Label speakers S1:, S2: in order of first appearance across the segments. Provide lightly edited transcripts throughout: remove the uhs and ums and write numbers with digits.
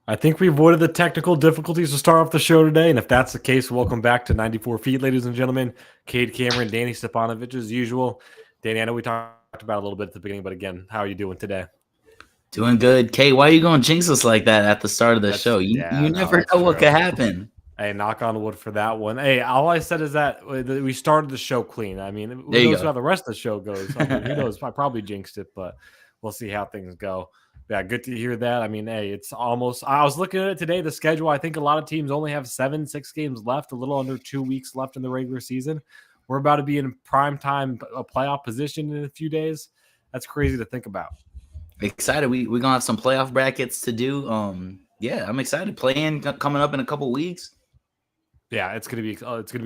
S1: I think we avoided the technical difficulties to start off the show today, and if that's the case, welcome back to 94 Feet, ladies and gentlemen. Cade Cameron, Danny Stepanovich, as usual. Danny, I know we talked about it a little bit at the beginning, but again, how are you doing today?
S2: Doing good. Kate, why are you going to jinx us like that at the start of the
S1: That's
S2: show? You
S1: no,
S2: never
S1: that's
S2: know what
S1: true.
S2: could happen.
S1: Hey, knock on wood for that one. Hey, all I said is that we started the show clean. I mean, who
S2: There you
S1: knows
S2: go.
S1: how the rest of the show goes? I mean, who knows? I probably jinxed it, but we'll see how things go. Yeah, good to hear that. I mean, hey, it's almost. I was looking at it today. The schedule. I think a lot of teams only have 6 games left. A little under 2 weeks left in the regular season. We're about to be in prime time, a playoff position in a few days. That's crazy to think about.
S2: Excited. We're gonna have some playoff brackets to do. Yeah, I'm excited. Playing coming up in a couple weeks.
S1: Yeah, it's gonna be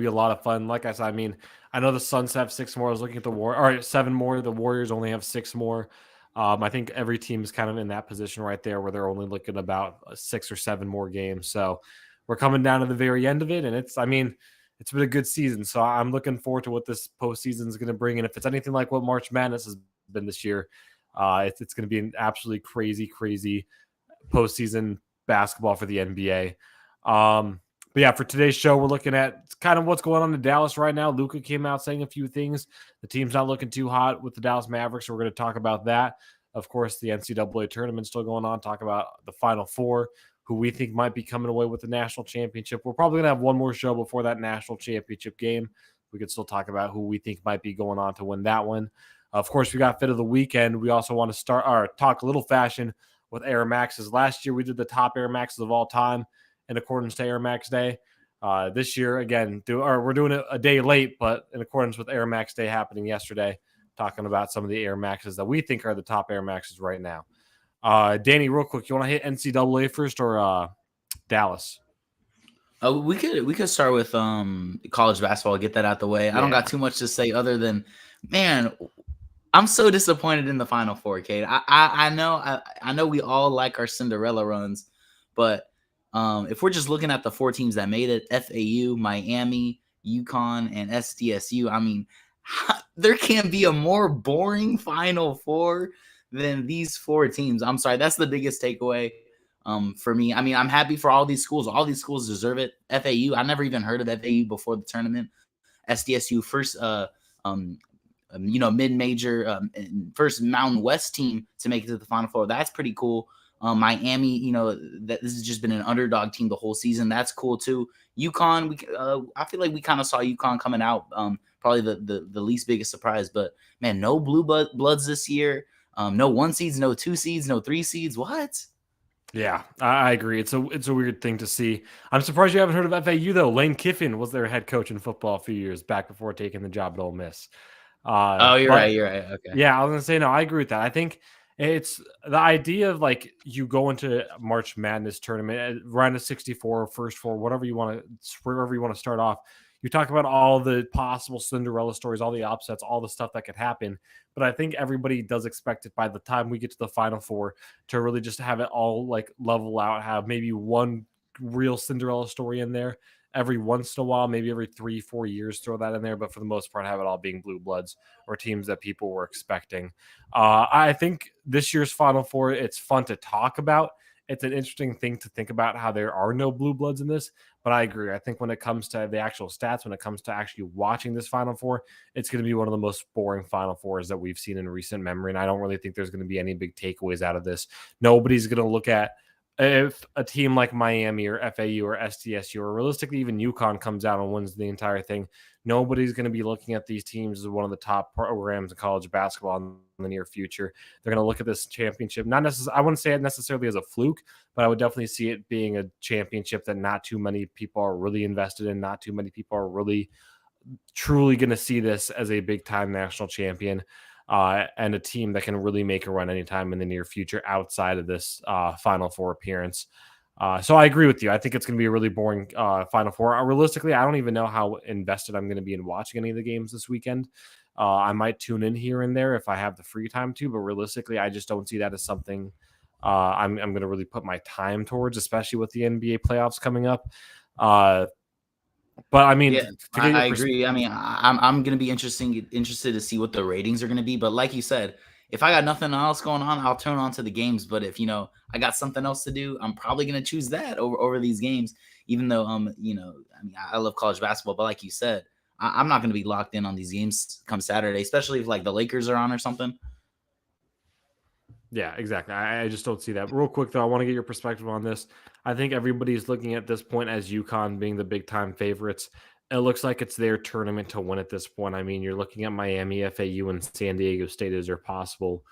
S1: a lot of fun. Like I said, I mean, I know the Suns have 6 more. I was looking at the War, all right, 7 more. The Warriors only have 6 more. I think every team is kind of in that position right there where they're only looking about 6 or 7 more games. So we're coming down to the very end of it, and I mean, it's been a good season. So I'm looking forward to what this postseason is going to bring. And if it's anything like what March Madness has been this year, it's going to be an absolutely crazy postseason basketball for the NBA. But yeah, for today's show, we're looking at kind of what's going on in Dallas right now. Luka came out saying a few things. The team's not looking too hot with the Dallas Mavericks, so we're going to talk about that. Of course, the NCAA tournament still going on. Talk about the Final Four, who we think might be coming away with the national championship. We're probably going to have one more show before that national championship game. We could still talk about who we think might be going on to win that one. Of course, we got Fit of the Weekend. We also want to start or talk a little fashion with Air Maxes. Last year, we did the top Air Maxes of all time in accordance to Air Max Day. This year, again, we're doing it a day late, but in accordance with Air Max Day happening yesterday, talking about some of the Air Maxes that we think are the top Air Maxes right now. Danny, real quick, you want to hit NCAA first or Dallas?
S2: We could start with college basketball. Get that out the way. I don't
S1: Yeah.
S2: got too much to say other than, man, I'm so disappointed in the Final Four, Kate. I know we all like our Cinderella runs, but if we're just looking at the 4 teams that made it, FAU, Miami, UConn, and SDSU, I mean, there can't be a more boring Final Four than these 4 teams. I'm sorry, that's the biggest takeaway for me. I mean, I'm happy for all these schools. All these schools deserve it. FAU, I never even heard of FAU before the tournament. SDSU, first mid-major first Mountain West team to make it to the Final Four. That's pretty cool. Miami, that this has just been an underdog team the whole season. That's cool too. UConn, I feel like we kind of saw UConn coming out. Probably the least biggest surprise, but man, no blue bloods this year. No 1 seeds, no 2 seeds, no 3 seeds. What?
S1: Yeah, I agree. It's a weird thing to see. I'm surprised you haven't heard of FAU though. Lane Kiffin was their head coach in football a few years back before taking the job at Ole Miss.
S2: Oh, you're right.
S1: But
S2: You're right. Okay.
S1: yeah, I was gonna say no. I agree with that. I think it's the idea of like you go into March Madness tournament, round of 64, first four, wherever you want to start off. You talk about all the possible Cinderella stories, all the upsets, all the stuff that could happen. But I think everybody does expect it by the time we get to the Final Four to really just have it all like level out, have maybe one real Cinderella story in there every once in a while, maybe every 3-4 years, throw that in there. But for the most part, have it all being blue bloods or teams that people were expecting. I think this year's Final Four, it's fun to talk about. It's an interesting thing to think about how there are no blue bloods in this. But I agree. I think when it comes to the actual stats, when it comes to actually watching this Final Four, it's going to be one of the most boring Final Fours that we've seen in recent memory. And I don't really think there's going to be any big takeaways out of this. Nobody's going to look at if a team like Miami or FAU or SDSU or realistically even UConn comes out and wins the entire thing. Nobody's going to be looking at these teams as one of the top programs in college basketball in the near future. They're going to look at this championship, not necessarily, I wouldn't say it necessarily as a fluke, but I would definitely see it being a championship that not too many people are really invested in. Not too many people are really truly going to see this as a big time national champion. And a team that can really make a run anytime in the near future outside of this Final Four appearance. So I agree with you. I think it's going to be a really boring Final Four. Realistically, I don't even know how invested I'm going to be in watching any of the games this weekend. I might tune in here and there if I have the free time to, but realistically, I just don't see that as something I'm going to really put my time towards, especially with the NBA playoffs coming up. But I mean,
S2: Yeah,
S1: to get your
S2: I agree. I mean, I'm going to be interested to see what the ratings are going to be. But like you said, if I got nothing else going on, I'll turn on to the games. But if I got something else to do, I'm probably gonna choose that over these games. Even though I mean, I love college basketball, but like you said, I'm not gonna be locked in on these games come Saturday, especially if like the Lakers are on or something.
S1: Yeah, exactly. I just don't see that. Real quick though, I want to get your perspective on this. I think everybody's looking at this point as UConn being the big time favorites. It looks like it's their tournament to win at this point. I mean, you're looking at Miami, FAU, and San Diego State as their possible.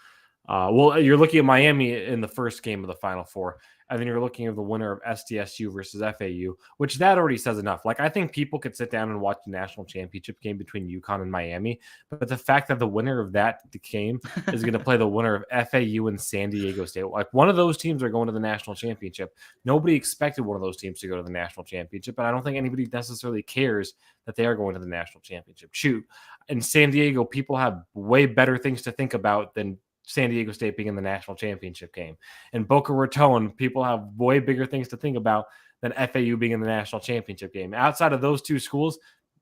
S1: Well, you're looking at Miami in the first game of the Final Four, and then you're looking at the winner of SDSU versus FAU, which that already says enough. Like, I think people could sit down and watch the national championship game between UConn and Miami, but the fact that the winner of that game is going to play the winner of FAU and San Diego State, like one of those teams are going to the national championship. Nobody expected one of those teams to go to the national championship, and I don't think anybody necessarily cares that they are going to the national championship. Shoot, in San Diego, people have way better things to think about than San Diego State being in the national championship game. In Boca Raton, people have way bigger things to think about than FAU being in the national championship game. Outside of those two schools,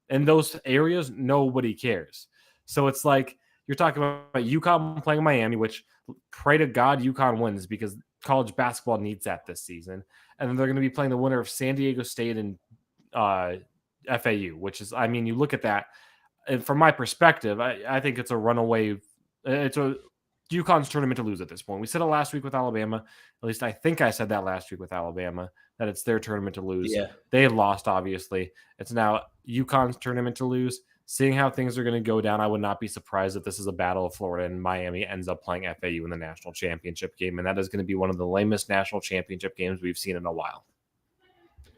S1: in those areas, nobody cares. So it's like you're talking about UConn playing Miami, which pray to God UConn wins because college basketball needs that this season. And then they're going to be playing the winner of San Diego State and FAU, which is, I mean, you look at that, and from my perspective, I think it's a runaway. It's a UConn's tournament to lose at this point. We said it last week with Alabama. At least I think I said that last week with Alabama, that it's their tournament to lose.
S2: Yeah.
S1: They lost, obviously. It's now UConn's tournament to lose. Seeing how things are going to go down, I would not be surprised if this is a battle of Florida and Miami ends up playing FAU in the national championship game. And that is going to be one of the lamest national championship games we've seen in a while.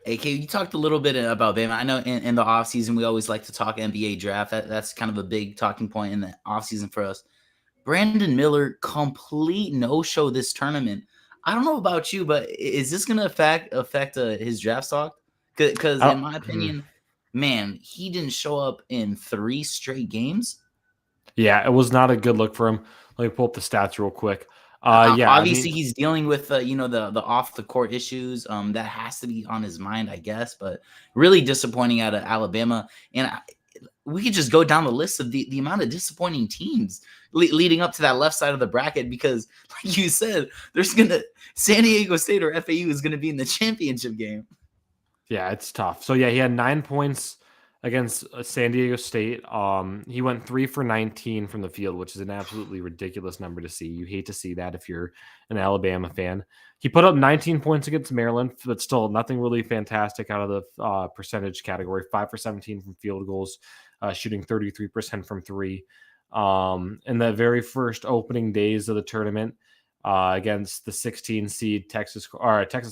S2: AK, you talked a little bit about Bama. I know in the offseason, we always like to talk NBA draft. That's kind of a big talking point in the offseason for us. Brandon Miller, complete no-show this tournament. I don't know about you, but is this going to affect his draft stock? Because in my opinion, man, he didn't show up in 3 straight games.
S1: Yeah, it was not a good look for him. Let me pull up the stats real quick.
S2: Yeah, obviously he's dealing with the off the court issues. That has to be on his mind, I guess. But really disappointing out of Alabama, and we could just go down the list of the amount of disappointing teams leading up to that left side of the bracket because, like you said, San Diego State or FAU is gonna be in the championship game.
S1: Yeah, it's tough. So yeah, he had 9 points against San Diego State. He went 3 for 19 from the field, which is an absolutely ridiculous number to see. You hate to see that if you're an Alabama fan. He put up 19 points against Maryland, but still nothing really fantastic out of the percentage category. 5 for 17 from field goals, shooting 33% from 3. In the very first opening days of the tournament against the 16 seed Texas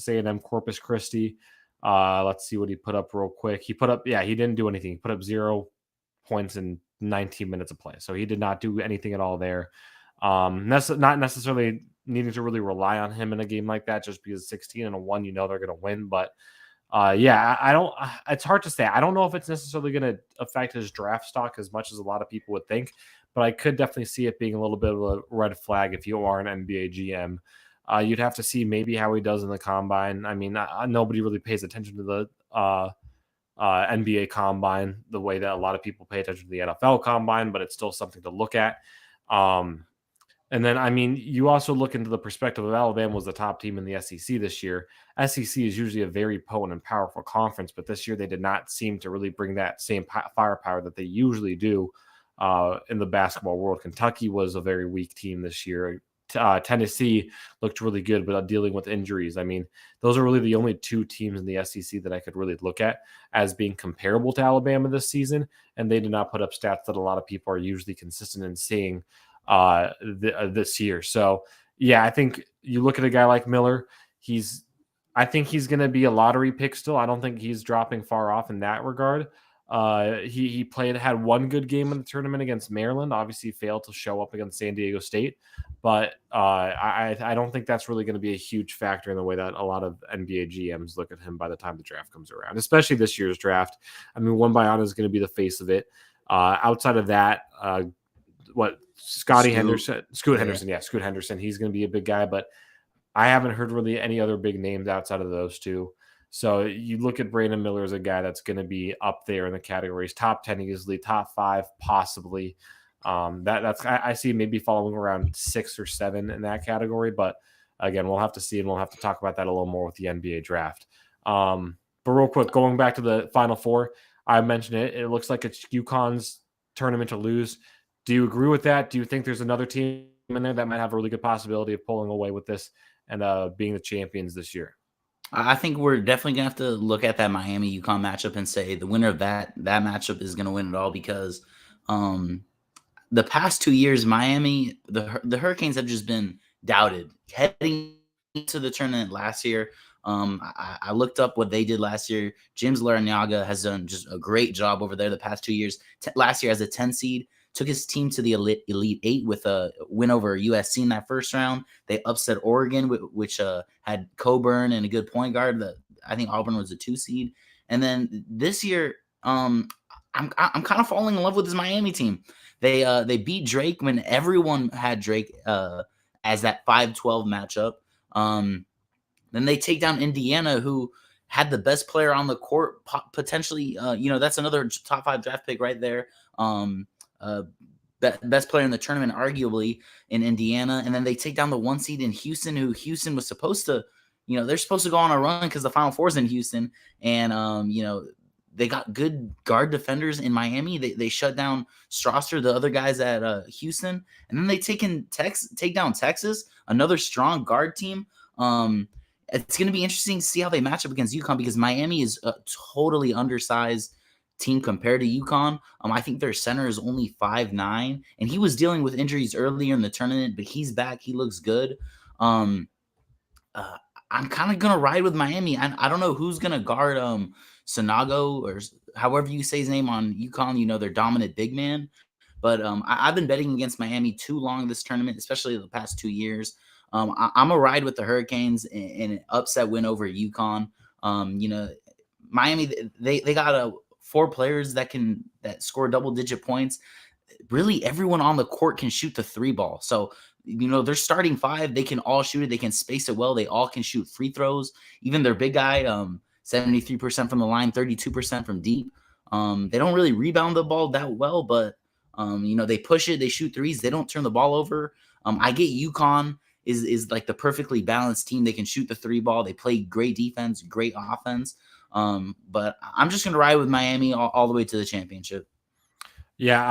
S1: A&M Corpus Christi. Let's see what he put up real quick. He didn't do anything. He put up 0 points in 19 minutes of play. So he did not do anything at all there. Not necessarily needing to really rely on him in a game like that, just because 16-1, they're going to win. But it's hard to say. I don't know if it's necessarily going to affect his draft stock as much as a lot of people would think, but I could definitely see it being a little bit of a red flag if you are an NBA GM. You'd have to see maybe how he does in the combine. I mean, nobody really pays attention to the NBA combine the way that a lot of people pay attention to the NFL combine, but it's still something to look at. And then, I mean, you also look into the perspective of Alabama was the top team in the SEC this year. SEC is usually a very potent and powerful conference, but this year they did not seem to really bring that same firepower that they usually do in the basketball world. Kentucky was a very weak team this year. Tennessee looked really good, but dealing with injuries. I mean, those are really the only 2 teams in the SEC that I could really look at as being comparable to Alabama this season, and they did not put up stats that a lot of people are usually consistent in seeing this year. So, yeah, I think you look at a guy like Miller, I think he's going to be a lottery pick still. I don't think he's dropping far off in that regard. He had 1 good game in the tournament against Maryland, obviously failed to show up against San Diego State, but I don't think that's really going to be a huge factor in the way that a lot of NBA GMs look at him by the time the draft comes around, especially this year's draft. I mean, Wembanyama is going to be the face of it. Outside of that, Scoot Henderson, he's going to be a big guy, but I haven't heard really any other big names outside of those 2. So you look at Brandon Miller as a guy that's going to be up there in the categories, top 10 easily, top 5 possibly. I see maybe following around 6 or 7 in that category, but again, we'll have to see, and we'll have to talk about that a little more with the NBA draft. But real quick, going back to the Final Four, I mentioned it. It looks like it's UConn's tournament to lose. Do you agree with that? Do you think there's another team in there that might have a really good possibility of pulling away with this and being the champions this year?
S2: I think we're definitely gonna have to look at that Miami UConn matchup and say the winner of that matchup is gonna win it all because um, the past 2 years, Miami, the Hurricanes have just been doubted heading into the tournament last year. I looked up what they did last year. James Larinaga has done just a great job over there the past 2 years. Last year as a 10 seed, took his team to the Elite Eight with a win over USC in that first round. They upset Oregon, which had Coburn and a good point guard. I think Auburn was a 2 seed. And then this year, I'm kind of falling in love with this Miami team. They beat Drake when everyone had Drake as that 5-12 matchup. Then they take down Indiana, who had the best player on the court, potentially. That's another top 5 draft pick right there. Best player in the tournament, arguably, in Indiana. And then they take down the 1 seed in Houston, who Houston was supposed to, they're supposed to go on a run because the Final Four is in Houston. And, they got good guard defenders in Miami. They shut down Strasser, the other guys at Houston. And then they take down Texas, another strong guard team. It's going to be interesting to see how they match up against UConn because Miami is a totally undersized team compared to UConn. I think their center is only 5'9", and he was dealing with injuries earlier in the tournament, but he's back. He looks good. I'm kind of going to ride with Miami. I don't know who's going to guard Sonago or however you say his name on UConn, their dominant big man. But I've been betting against Miami too long this tournament, especially the past 2 years. I'm a ride with the Hurricanes in an upset win over UConn. Miami, they got 4 players that score double-digit points. Really, everyone on the court can shoot the 3 ball. So, they're starting 5. They can all shoot it. They can space it well. They all can shoot free throws. Even their big guy, 73% from the line, 32% from deep. They don't really rebound the ball that well, but, they push it. They shoot threes. They don't turn the ball over. I get UConn is like the perfectly balanced team. They can shoot the 3 ball. They play great defense, great offense. But I'm just going to ride with Miami all the way to the championship.
S1: Yeah,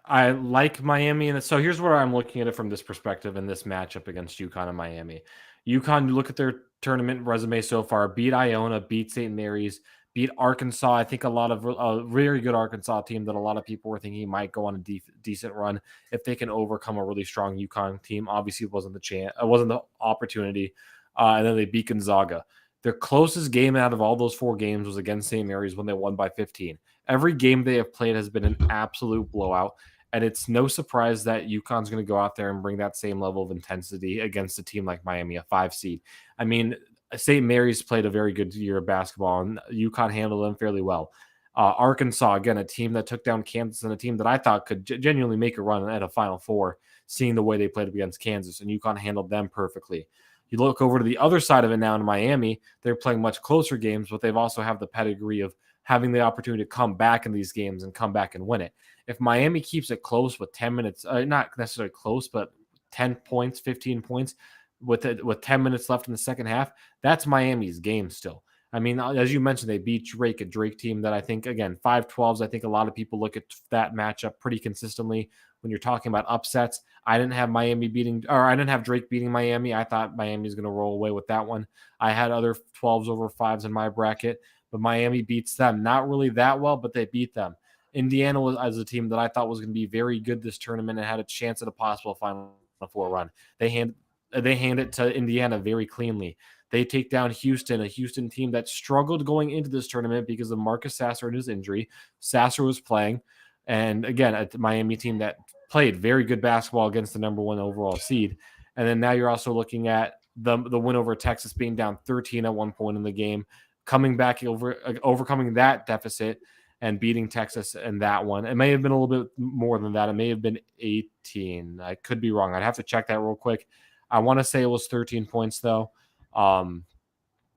S1: I like Miami. And so here's where I'm looking at it from this perspective in this matchup against UConn and Miami. UConn, you look at their tournament resume so far, beat Iona, beat St. Mary's, beat Arkansas. I think a very good Arkansas team that a lot of people were thinking might go on a decent run if they can overcome a really strong UConn team. Obviously, it wasn't the opportunity. And then they beat Gonzaga. Their closest game out of all those 4 games was against St. Mary's when they won by 15. Every game they have played has been an absolute blowout. And it's no surprise that UConn's going to go out there and bring that same level of intensity against a team like Miami, a 5 seed. I mean, St. Mary's played a very good year of basketball, and UConn handled them fairly well. Arkansas, again, a team that took down Kansas and a team that I thought could genuinely make a run at a Final Four, seeing the way they played against Kansas, and UConn handled them perfectly. You look over to the other side of it now in Miami, they're playing much closer games, but they've also have the pedigree of having the opportunity to come back in these games and come back and win it. If Miami keeps it close with 10 minutes, not necessarily close, but 10 points, 15 points with 10 minutes left in the second half, that's Miami's game still. I mean, as you mentioned, they beat Drake, a Drake team that I think, again, 5-12s. I think a lot of people look at that matchup pretty consistently when you're talking about upsets. I didn't have Drake beating Miami. I thought Miami was going to roll away with that one. I had other 12s over 5s in my bracket, but Miami beats them. Not really that well, but they beat them. Indiana was as a team that I thought was going to be very good this tournament and had a chance at a possible Final Four run. They hand it to Indiana very cleanly. They take down Houston, a Houston team that struggled going into this tournament because of Marcus Sasser and his injury. Sasser was playing. And again, a Miami team that played very good basketball against the number 1 overall seed. And then now you're also looking at the win over Texas being down 13 at one point in the game, coming back overcoming that deficit and beating Texas in that one. It may have been a little bit more than that. It may have been 18. I could be wrong. I'd have to check that real quick. I want to say it was 13 points though.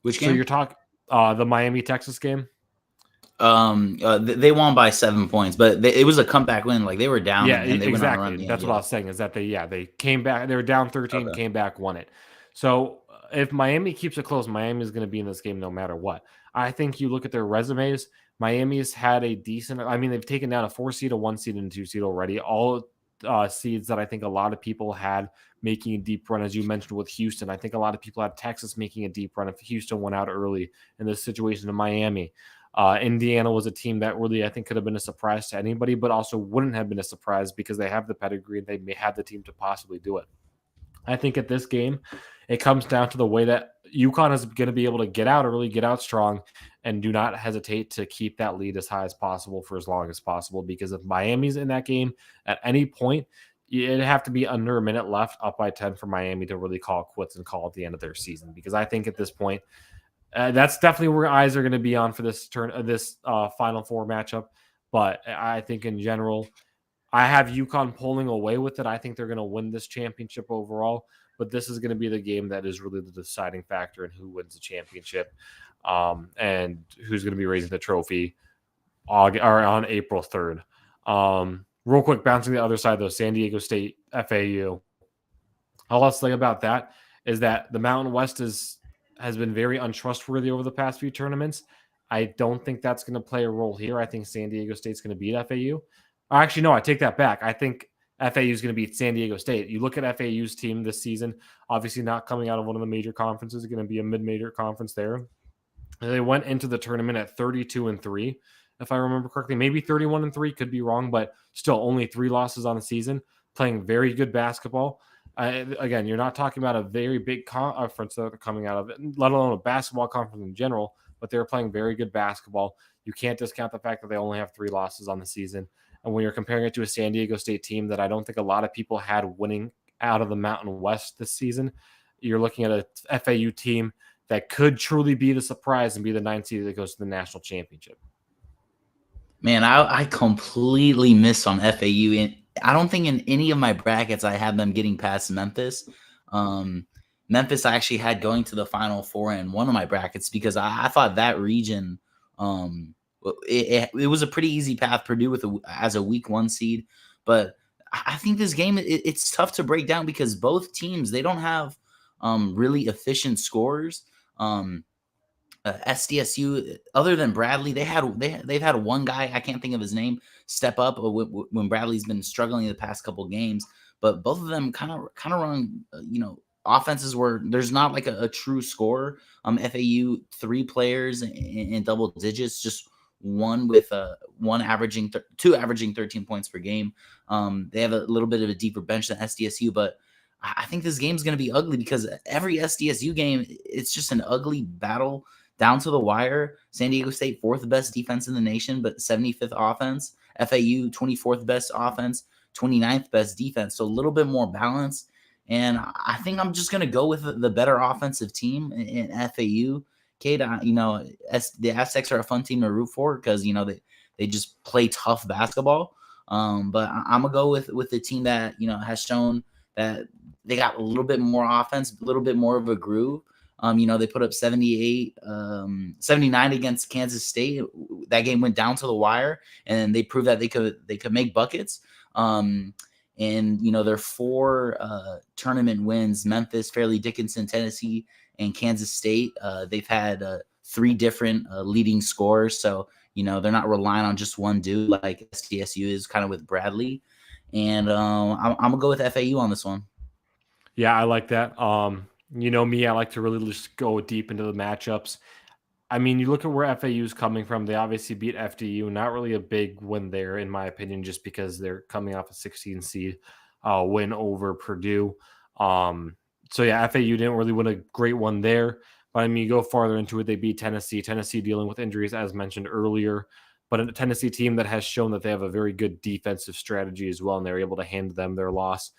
S2: Which game?
S1: So you're talking the Miami Texas game.
S2: They won by 7 points, but it was a comeback win. Like they were down
S1: Yeah,
S2: and they went on a run.
S1: exactly. That's what I was saying. Is that they came back. They were down 13,
S2: Okay.
S1: came back, won it. So if Miami keeps it close, Miami is going to be in this game no matter what. I think you look at their resumes. Miami's had a decent. I mean, they've taken down a 4 seed, a 1 seed, and a 2 seed already. All seeds that I think a lot of people had making a deep run, as you mentioned with Houston. I think a lot of people had Texas making a deep run if Houston went out early in this situation in Miami. Indiana was a team that really, I think, could have been a surprise to anybody, but also wouldn't have been a surprise because they have the pedigree and they may have the team to possibly do it. I think at this game, it comes down to the way that UConn is going to be able to get out early, get out strong, and do not hesitate to keep that lead as high as possible for as long as possible. Because if Miami's in that game at any point, it'd have to be under a minute left, up by 10 for Miami to really call quits and call at the end of their season. Because I think at this point, that's definitely where eyes are going to be on for this Final Four matchup. But I think in general, I have UConn pulling away with it. I think they're going to win this championship overall. But this is going to be the game that is really the deciding factor in who wins the championship, and who's going to be raising the trophy on April 3rd. Real quick, bouncing to the other side though, San Diego State, FAU. All I'll say about that is that the Mountain West has been very untrustworthy over the past few tournaments. I don't think that's going to play a role here. I think San Diego State's going to beat FAU. Actually, no, I take that back. I think FAU is going to beat San Diego State. You look at FAU's team this season, obviously not coming out of one of the major conferences, going to be a mid-major conference there. They went into the tournament at 32-3, if I remember correctly. Maybe 31-3, could be wrong, but still only 3 losses on the season, playing very good basketball. Again, you're not talking about a very big conference that they're coming out of, let alone a basketball conference in general, but they're playing very good basketball. You can't discount the fact that they only have 3 losses on the season. And when you're comparing it to a San Diego State team that I don't think a lot of people had winning out of the Mountain West this season, you're looking at a FAU team that could truly be the surprise and be the 9th seed that goes to the national championship.
S2: Man, I completely missed on FAU, and I don't think in any of my brackets I had them getting past Memphis. Memphis I actually had going to the Final Four in one of my brackets because I thought that region, it was a pretty easy path. Purdue as a week 1 seed, but I think this game it's tough to break down because both teams they don't have really efficient scorers. SDSU, other than Bradley, they've had one guy, I can't think of his name, step up when Bradley's been struggling the past couple games. But both of them kind of run, offenses where there's not like a true scorer. FAU 3 players in double digits, just one with two averaging 13 points per game. They have a little bit of a deeper bench than SDSU, but I think this game's going to be ugly because every SDSU game, it's just an ugly battle down to the wire. San Diego State 4th best defense in the nation, but 75th offense. FAU 24th best offense, 29th best defense. So a little bit more balance. And I think I'm just going to go with the better offensive team in FAU. Kade, the Aztecs are a fun team to root for because, they just play tough basketball. But I'm going to go with the team that, has shown that they got a little bit more offense, a little bit more of a groove. They put up 79 against Kansas State. That game went down to the wire, and they proved that they could make buckets. And their 4 tournament wins: Memphis, Fairleigh Dickinson, Tennessee, and Kansas State. They've had 3 different leading scorers, so they're not relying on just one dude like SDSU is kind of with Bradley. And I'm gonna go with FAU on this one.
S1: Yeah, I like that. Me, I like to really just go deep into the matchups. I mean, you look at where FAU is coming from. They obviously beat FDU. Not really a big win there, in my opinion, just because they're coming off a 16 seed win over Purdue. So yeah, FAU didn't really win a great one there. But I mean, you go farther into it, they beat Tennessee. Tennessee dealing with injuries, as mentioned earlier, but a Tennessee team that has shown that they have a very good defensive strategy as well, and they're able to hand them their loss.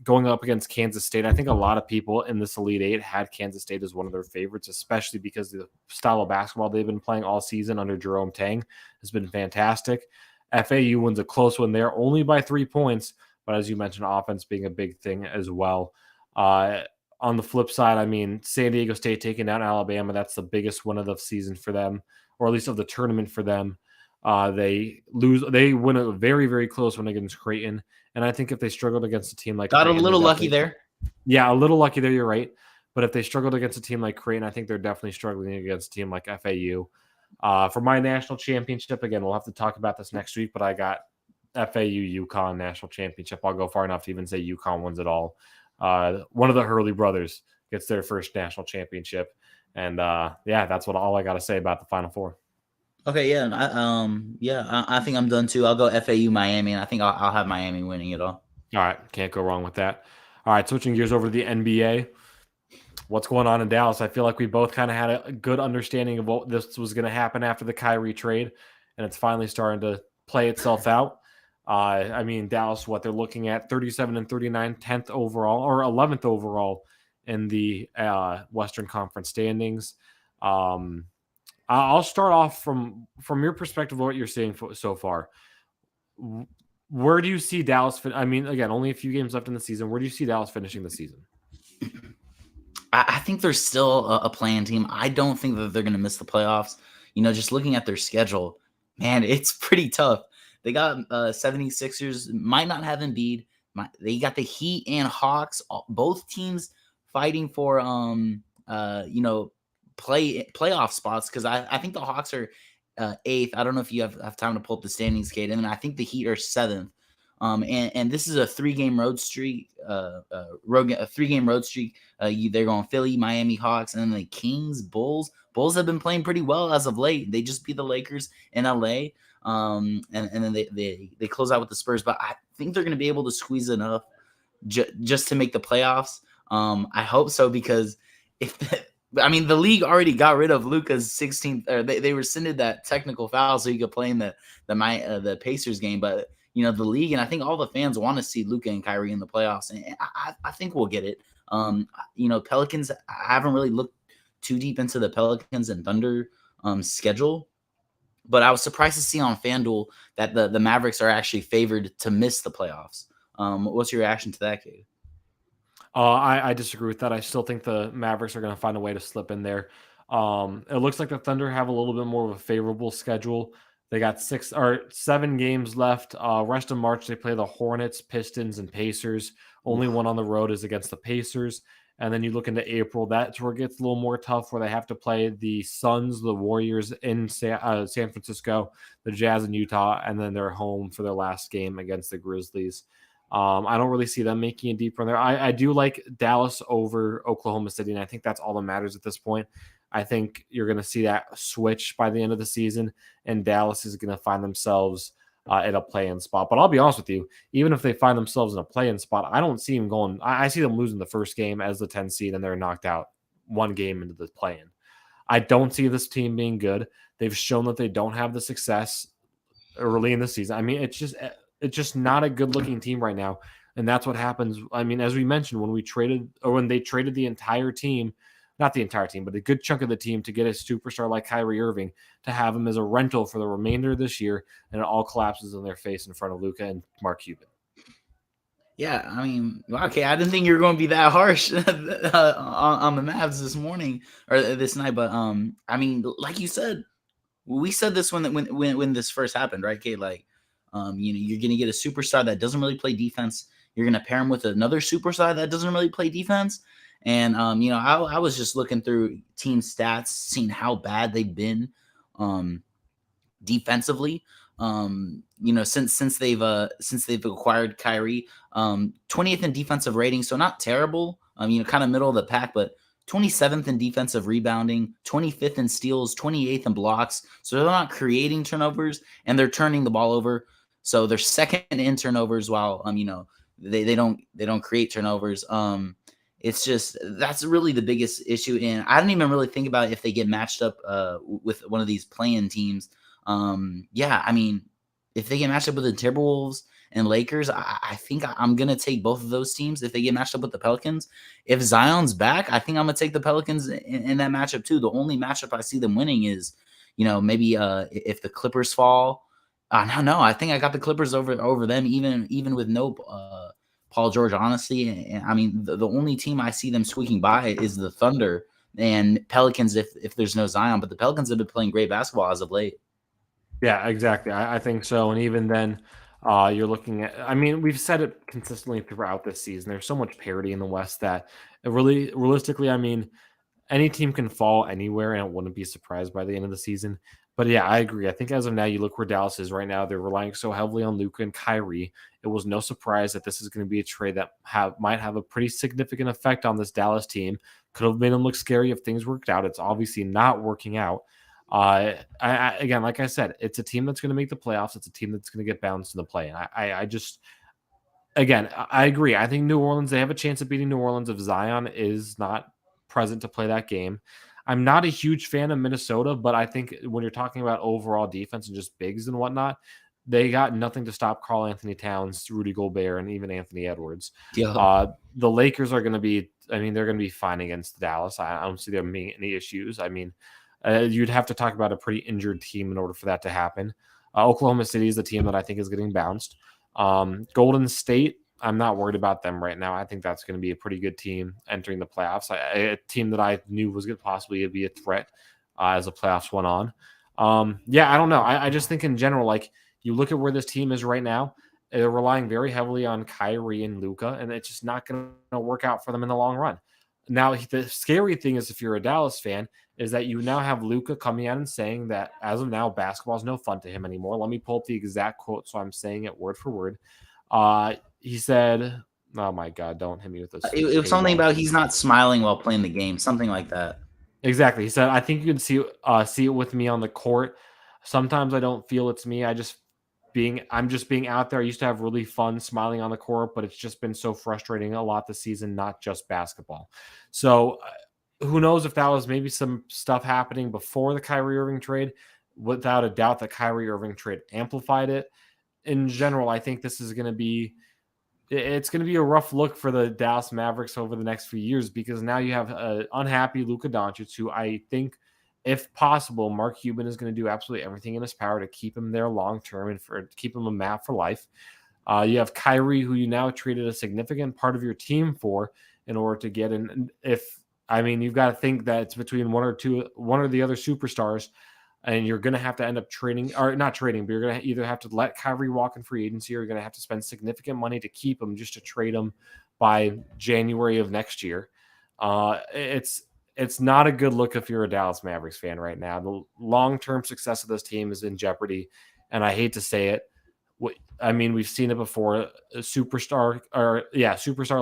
S1: Going up against Kansas State, I think a lot of people in this Elite Eight had Kansas State as one of their favorites, especially because the style of basketball they've been playing all season under Jerome Tang has been fantastic. FAU wins a close one there, only by 3 points, but as you mentioned, offense being a big thing as well. On the flip side, I mean, San Diego State taking down Alabama, that's the biggest win of the season for them. or at least of the tournament for them. They win a very, very close one against Creighton. And I think if they struggled against a team like
S2: Got a
S1: Creighton,
S2: little lucky there.
S1: Yeah, a little lucky there. You're right. But if they struggled against a team like Creighton, I think they're definitely struggling against a team like FAU. For my national championship, again, we'll have to talk about this next week, but I got FAU UConn national championship. I'll go far enough to even say UConn wins it all. One of the Hurley brothers gets their first national championship. And yeah, that's all I got to say about the Final Four.
S2: Okay, yeah, I think I'm done too. I'll go FAU Miami, and I think I'll have Miami winning it all.
S1: All right, can't go wrong with that. All right, switching gears over to the NBA. What's going on in Dallas? I feel like we both kind of had a good understanding of what this was going to happen after the Kyrie trade, and it's finally starting to play itself out. I mean, Dallas, what they're looking at, 37 and 39, 10th overall or 11th overall in the Western Conference standings. I'll start off from your perspective of what you're seeing so far. Where do you see Dallas? I mean, again, only a few games left in the season. Where do you see Dallas finishing the season?
S2: I think they're still a playing team. I don't think that they're going to miss the playoffs. Just looking at their schedule, man, it's pretty tough. They got 76ers, might not have Embiid. They got the Heat and Hawks, both teams fighting for playoff spots, because I think the Hawks are 8th. I don't know if you have time to pull up the standings, Kade. And then I think the Heat are 7th. And this is a 3-game road streak. A 3-game road streak. They're going Philly, Miami, Hawks, and then the Kings, Bulls. Bulls have been playing pretty well as of late. They just beat the Lakers in LA. And then they close out with the Spurs. But I think they're going to be able to squeeze enough just to make the playoffs. I hope so, because the league already got rid of Luka's 16th, or they rescinded that technical foul so he could play in the Pacers game. But the league, and I think all the fans want to see Luka and Kyrie in the playoffs, and I think we'll get it. Pelicans, I haven't really looked too deep into the Pelicans and Thunder schedule, but I was surprised to see on FanDuel that the Mavericks are actually favored to miss the playoffs. What's your reaction to that, Kade?
S1: I disagree with that. I still think the Mavericks are going to find a way to slip in there. It looks like the Thunder have a little bit more of a favorable schedule. They got 7 games left. Rest of March, they play the Hornets, Pistons, and Pacers. Only one on the road is against the Pacers. And then you look into April, that's where it gets a little more tough, where they have to play the Suns, the Warriors in San Francisco, the Jazz in Utah, and then they're home for their last game against the Grizzlies. I don't really see them making a deep run there. I do like Dallas over Oklahoma City, and I think that's all that matters at this point. I think you're going to see that switch by the end of the season, and Dallas is going to find themselves in a play-in spot. But I'll be honest with you, even if they find themselves in a play-in spot, I don't see them going. I see them losing the first game as the 10 seed, and they're knocked out one game into the play-in. I don't see this team being good. They've shown that they don't have the success early in the season. I mean, it's just not a good-looking team right now, and that's what happens. I mean, as we mentioned, when they traded the entire team. Not the entire team, but a good chunk of the team to get a superstar like Kyrie Irving, to have him as a rental for the remainder of this year, and it all collapses in their face in front of Luka and Mark Cuban.
S2: Yeah, I mean, okay, I didn't think you were going to be that harsh on the Mavs this morning or this night, but I mean, like you said, we said this when this first happened, right, Kate? Like, you're going to get a superstar that doesn't really play defense. You're going to pair him with another superstar that doesn't really play defense. And, I was just looking through team stats, seeing how bad they've been defensively, since they've acquired Kyrie, 20th in defensive rating. So not terrible, kind of middle of the pack, but 27th in defensive rebounding, 25th in steals, 28th in blocks. So they're not creating turnovers, and they're turning the ball over. So they're second in turnovers while, they don't create turnovers. It's just, that's really the biggest issue. And I didn't even really think about if they get matched up with one of these play-in teams. I mean, if they get matched up with the Timberwolves and Lakers, I think I'm going to take both of those teams if they get matched up with the Pelicans. If Zion's back, I think I'm going to take the Pelicans in that matchup too. The only matchup I see them winning is, maybe if the Clippers fall. No, I think I got the Clippers over them, even with no Paul George, honestly. And I mean, the only team I see them squeaking by is the Thunder. and Pelicans if there's no Zion. But the Pelicans have been playing great basketball as of late.
S1: Yeah, exactly. I think so. And even then, you're looking at, I mean, we've said it consistently throughout this season. There's so much parity in the West that it really, realistically, I mean, any team can fall anywhere and it wouldn't be surprised by the end of the season. But yeah, I agree. I think as of now, you look where Dallas is right now. They're relying so heavily on Luka and Kyrie. It was no surprise that this is going to be a trade that might have a pretty significant effect on this Dallas team. Could have made them look scary if things worked out. It's obviously not working out. Again, like I said, it's a team that's going to make the playoffs. It's a team that's going to get bounced in the play. And I just, again, I agree. I think New Orleans, they have a chance of beating New Orleans if Zion is not present to play that game. I'm not a huge fan of Minnesota, but I think when you're talking about overall defense and just bigs and whatnot, they got nothing to stop Karl Anthony Towns, Rudy Gobert, and even Anthony Edwards.
S2: Yeah.
S1: The Lakers are going to be, I mean, they're going to be fine against Dallas. I don't see them being any issues. I mean, you'd have to talk about a pretty injured team in order for that to happen. Oklahoma City is the team that I think is getting bounced. Golden State, I'm not worried about them right now. I think that's going to be a pretty good team entering the playoffs. A team that I knew was going to possibly be a threat as the playoffs went on. Yeah, I don't know. I just think in general, like you look at where this team is right now, they're relying very heavily on Kyrie and Luka, and it's just not going to work out for them in the long run. Now, the scary thing is if you're a Dallas fan, is that you now have Luka coming out and saying that as of now, basketball is no fun to him anymore. Let me pull up the exact quote so I'm saying it word for word. He said, "Oh my God, don't hit me with this."
S2: It was something about he's not smiling while playing the game, something like that.
S1: Exactly. He said, "I think you can see it with me on the court. Sometimes I don't feel it's me. I'm just being out there. I used to have really fun smiling on the court, but it's just been so frustrating a lot this season, not just basketball." So who knows if that was maybe some stuff happening before the Kyrie Irving trade. Without a doubt, the Kyrie Irving trade amplified it. In general, I think this is going to be it's going to be a rough look for the Dallas Mavericks over the next few years because now you have an unhappy Luka Doncic, who I think, if possible, Mark Cuban is going to do absolutely everything in his power to keep him there long term and to keep him a Mav for life. You have Kyrie, who you now traded a significant part of your team for in order to get in. You've got to think that it's between one or the other superstars. And you're going to have to end up trading, or not trading, but you're going to either have to let Kyrie walk in free agency, or you're going to have to spend significant money to keep him just to trade him by January of next year. It's not a good look if you're a Dallas Mavericks fan right now. The long-term success of this team is in jeopardy, and I hate to say it. I mean, we've seen it before. A superstar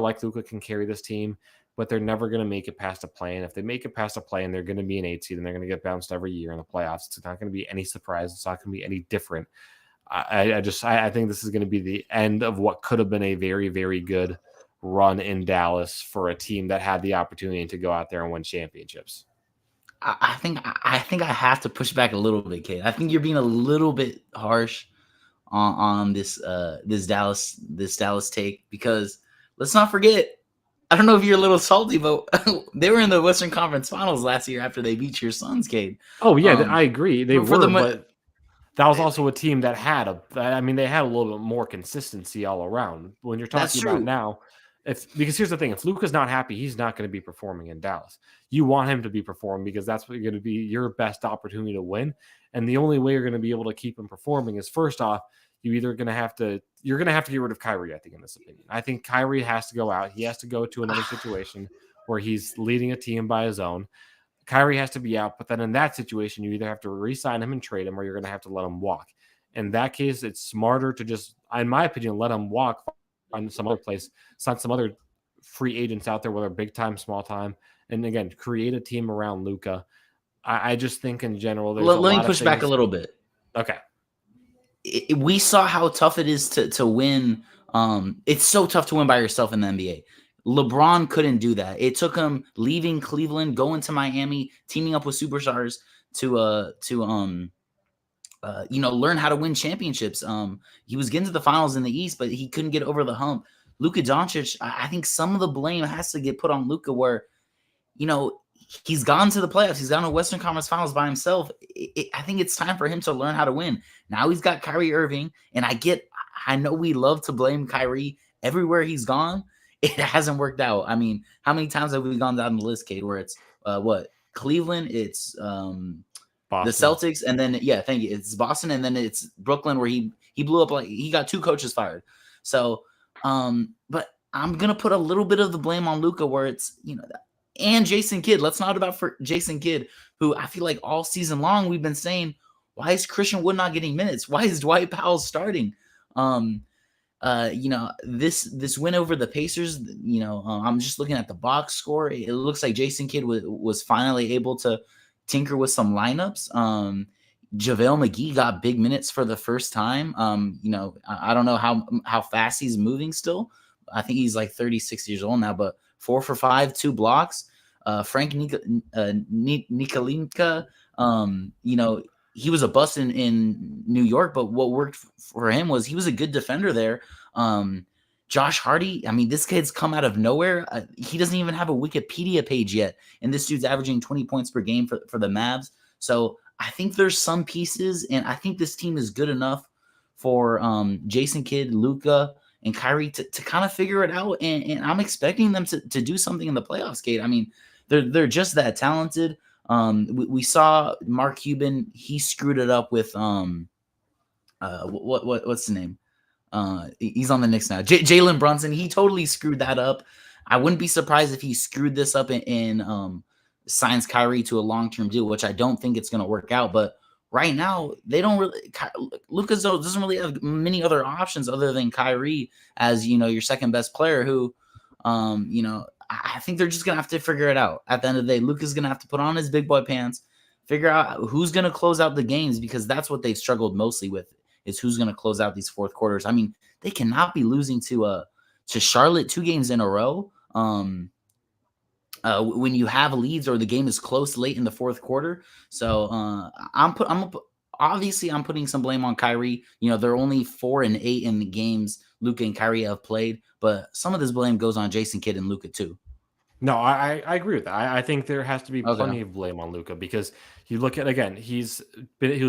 S1: like Luka can carry this team, but they're never going to make it past a play. And if they make it past a play and they're going to be an 8 seed and they're going to get bounced every year in the playoffs, it's not going to be any surprise. It's not going to be any different. I think this is going to be the end of what could have been a very, very good run in Dallas for a team that had the opportunity to go out there and win championships.
S2: I think I have to push back a little bit, Kade. I think you're being a little bit harsh on this Dallas take, because let's not forget, I don't know if you're a little salty, but they were in the Western Conference Finals last year after they beat your Suns, Kade.
S1: Oh yeah, I agree. They were, but that was also a team that had they had a little bit more consistency all around. When you're talking about now, because here's the thing: if Luka's not happy, he's not going to be performing in Dallas. You want him to be performing because that's going to be your best opportunity to win. And the only way you're going to be able to keep him performing is, first off, you're going to have to get rid of Kyrie, I think, in this opinion. I think Kyrie has to go out. He has to go to another situation where he's leading a team by his own. Kyrie has to be out, but then in that situation, you either have to re-sign him and trade him, or you're going to have to let him walk. In that case, it's smarter to just, in my opinion, let him walk on some other place, sign some other free agents out there, whether big time, small time, and again, create a team around Luka. I just think in general,
S2: let me push back a little bit.
S1: Okay.
S2: We saw how tough it is to win. It's so tough to win by yourself in the NBA. LeBron couldn't do that. It took him leaving Cleveland, going to Miami, teaming up with superstars to learn how to win championships. He was getting to the finals in the East, but he couldn't get over the hump. Luka Doncic, I think some of the blame has to get put on Luka, where, he's gone to the playoffs. He's gone to Western Conference Finals by himself. I think it's time for him to learn how to win. Now he's got Kyrie Irving, and I know we love to blame Kyrie everywhere he's gone. it hasn't worked out. I mean, how many times have we gone down the list, Kate, where it's what Cleveland, it's the
S1: Boston.
S2: Celtics, and then thank you, it's Boston, and then it's Brooklyn where he blew up, like he got 2 coaches fired. So, but I'm gonna put a little bit of the blame on Luka, where it's and Jason Kidd. Let's not about for Jason Kidd, who I feel like all season long we've been saying, why is Christian Wood not getting minutes? Why is Dwight Powell starting? This win over the Pacers, I'm just looking at the box score. It looks like Jason Kidd was finally able to tinker with some lineups. JaVale McGee got big minutes for the first time. I don't know how fast he's moving still. I think he's like 36 years old now, but 4 for 5, 2 blocks. Frank Nikolinka, he was a bust in New York, but what worked for him was he was a good defender there. Josh Hardy, I mean, this kid's come out of nowhere. He doesn't even have a Wikipedia page yet, and this dude's averaging 20 points per game for the Mavs. So I think there's some pieces, and I think this team is good enough for Jason Kidd, Luka, and Kyrie to kind of figure it out. And I'm expecting them to do something in the playoffs, Kate. I mean, they're just that talented. We saw Mark Cuban. He screwed it up with what's the name? He's on the Knicks now. Jalen Brunson. He totally screwed that up. I wouldn't be surprised if he screwed this up and signs Kyrie to a long-term deal, which I don't think it's going to work out. But right now, they don't really. Lucas doesn't really have many other options other than Kyrie as your second best player. Who, I think they're just gonna have to figure it out. At the end of the day, Luka's gonna have to put on his big boy pants, figure out who's gonna close out the games, because that's what they've struggled mostly with, is who's gonna close out these fourth quarters. I mean, they cannot be losing to Charlotte 2 games in a row. When you have leads or the game is close late in the fourth quarter. So I'm putting some blame on Kyrie. They're only 4-8 in the games Luka and Kyrie have played, but some of this blame goes on Jason Kidd and Luka too.
S1: No, I agree with that. I think there has to be plenty of blame on Luka, because you look at, again, he was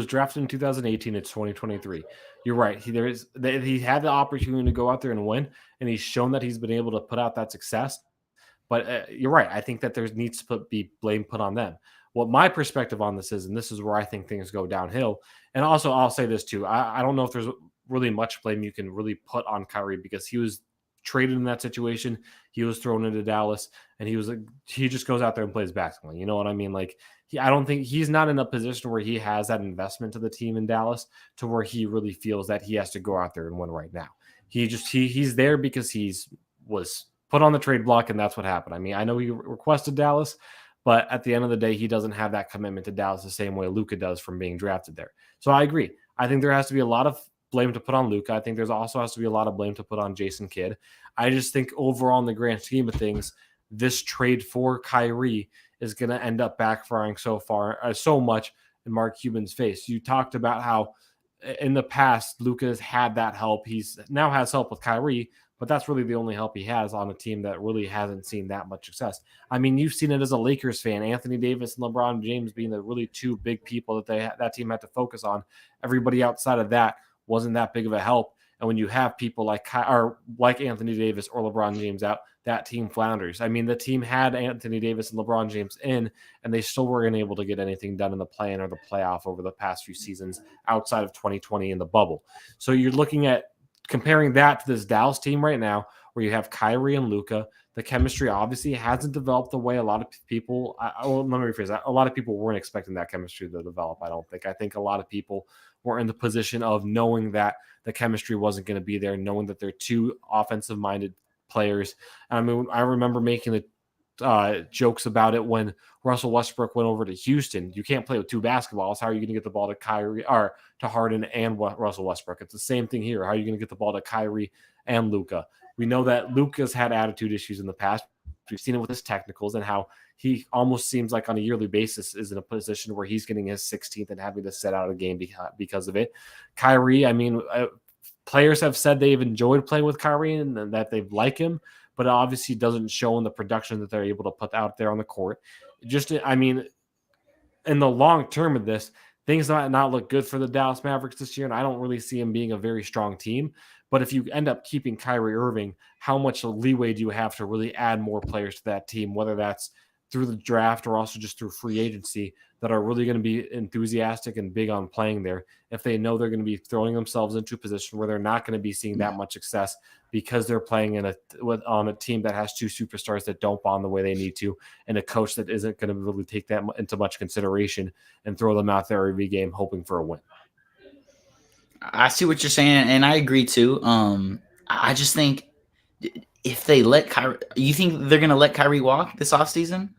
S1: drafted in 2018. It's 2023. You're right. He had the opportunity to go out there and win, and he's shown that he's been able to put out that success. But you're right. I think that there needs to be blame put on them. What my perspective on this is, and this is where I think things go downhill. And also, I'll say this too. I don't know if there's really much blame you can really put on Kyrie, because he was traded in that situation. He was thrown into Dallas, and he just goes out there and plays basketball. You know what I mean? Like, I don't think he's not in a position where he has that investment to the team in Dallas to where he really feels that he has to go out there and win right now. He's there because was put on the trade block, and that's what happened. I mean, I know he requested Dallas, but at the end of the day, he doesn't have that commitment to Dallas the same way Luka does from being drafted there. So I agree. I think there has to be a lot of blame to put on Luka. I think there's also has to be a lot of blame to put on Jason Kidd. I just think overall, in the grand scheme of things, this trade for Kyrie is going to end up backfiring so much in Mark Cuban's face. You talked about how in the past, Luka has had that help. He's now has help with Kyrie, but that's really the only help he has on a team that really hasn't seen that much success. I mean, you've seen it as a Lakers fan, Anthony Davis and LeBron James being the really 2 big people that team had to focus on. Everybody outside of that wasn't that big of a help. And when you have people like Anthony Davis or LeBron James out, that team flounders. I mean, the team had Anthony Davis and LeBron James in, and they still weren't able to get anything done in the play-in or the playoff over the past few seasons outside of 2020 in the bubble. So you're looking at comparing that to this Dallas team right now, where you have Kyrie and Luka. The chemistry obviously hasn't developed the way a lot of people. Let me rephrase that. A lot of people weren't expecting that chemistry to develop. I don't think. I think a lot of people were in the position of knowing that the chemistry wasn't going to be there, knowing that they're 2 offensive-minded players. I mean, I remember making the jokes about it when Russell Westbrook went over to Houston. You can't play with 2 basketballs. How are you going to get the ball to Kyrie or to Harden and Russell Westbrook? It's the same thing here. How are you going to get the ball to Kyrie and Luka? We know that Luka's had attitude issues in the past. We've seen it with his technicals and how he almost seems like on a yearly basis is in a position where he's getting his 16th and having to set out a game because of it. Kyrie, I mean, players have said they've enjoyed playing with Kyrie and that they like him, but it obviously doesn't show in the production that they're able to put out there on the court. I mean, in the long term of this, things might not look good for the Dallas Mavericks this year, and I don't really see them being a very strong team. But if you end up keeping Kyrie Irving, how much leeway do you have to really add more players to that team, whether that's through the draft or also just through free agency, that are really going to be enthusiastic and big on playing there if they know they're going to be throwing themselves into a position where they're not going to be seeing that much success because they're playing on a team that has two superstars that don't bond the way they need to, and a coach that isn't going to really take that into much consideration and throw them out there every game hoping for a win.
S2: I see what you're saying, and I agree too. I just think if they let Kyrie, you think they're going to let Kyrie walk this offseason?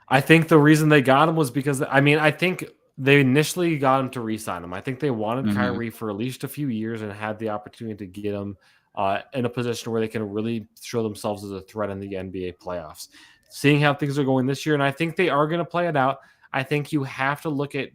S1: I think the reason they got him was because, I think they initially got him to re-sign him. I think they wanted Kyrie for at least a few years and had the opportunity to get him in a position where they can really show themselves as a threat in the NBA playoffs. Seeing how things are going this year, and I think they are going to play it out. I think you have to look at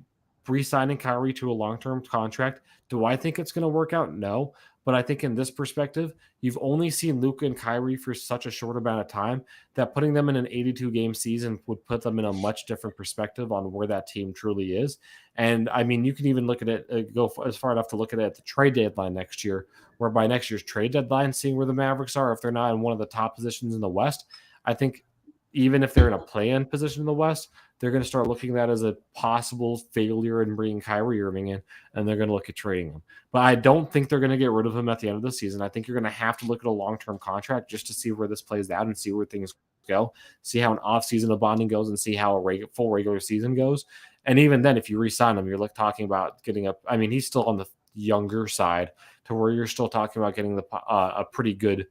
S1: re-signing Kyrie to a long-term contract. Do I think it's going to work out? No. But I think in this perspective, you've only seen Luka and Kyrie for such a short amount of time that putting them in an 82-game season would put them in a much different perspective on where that team truly is. And I mean, you can even look at it, go as far enough to look at it at the trade deadline next year, where by next year's trade deadline, seeing where the Mavericks are, if they're not in one of the top positions in the West, I think even if they're in a play-in position in the West, they're going to start looking at that as a possible failure in bringing Kyrie Irving in, and they're going to look at trading him. But I don't think they're going to get rid of him at the end of the season. I think you're going to have to look at a long-term contract just to see where this plays out and see where things go, see how an off-season of bonding goes, and see how a full regular season goes. And even then, if you re-sign him, you're talking about getting up. I mean, he's still on the younger side to where you're still talking about getting a pretty good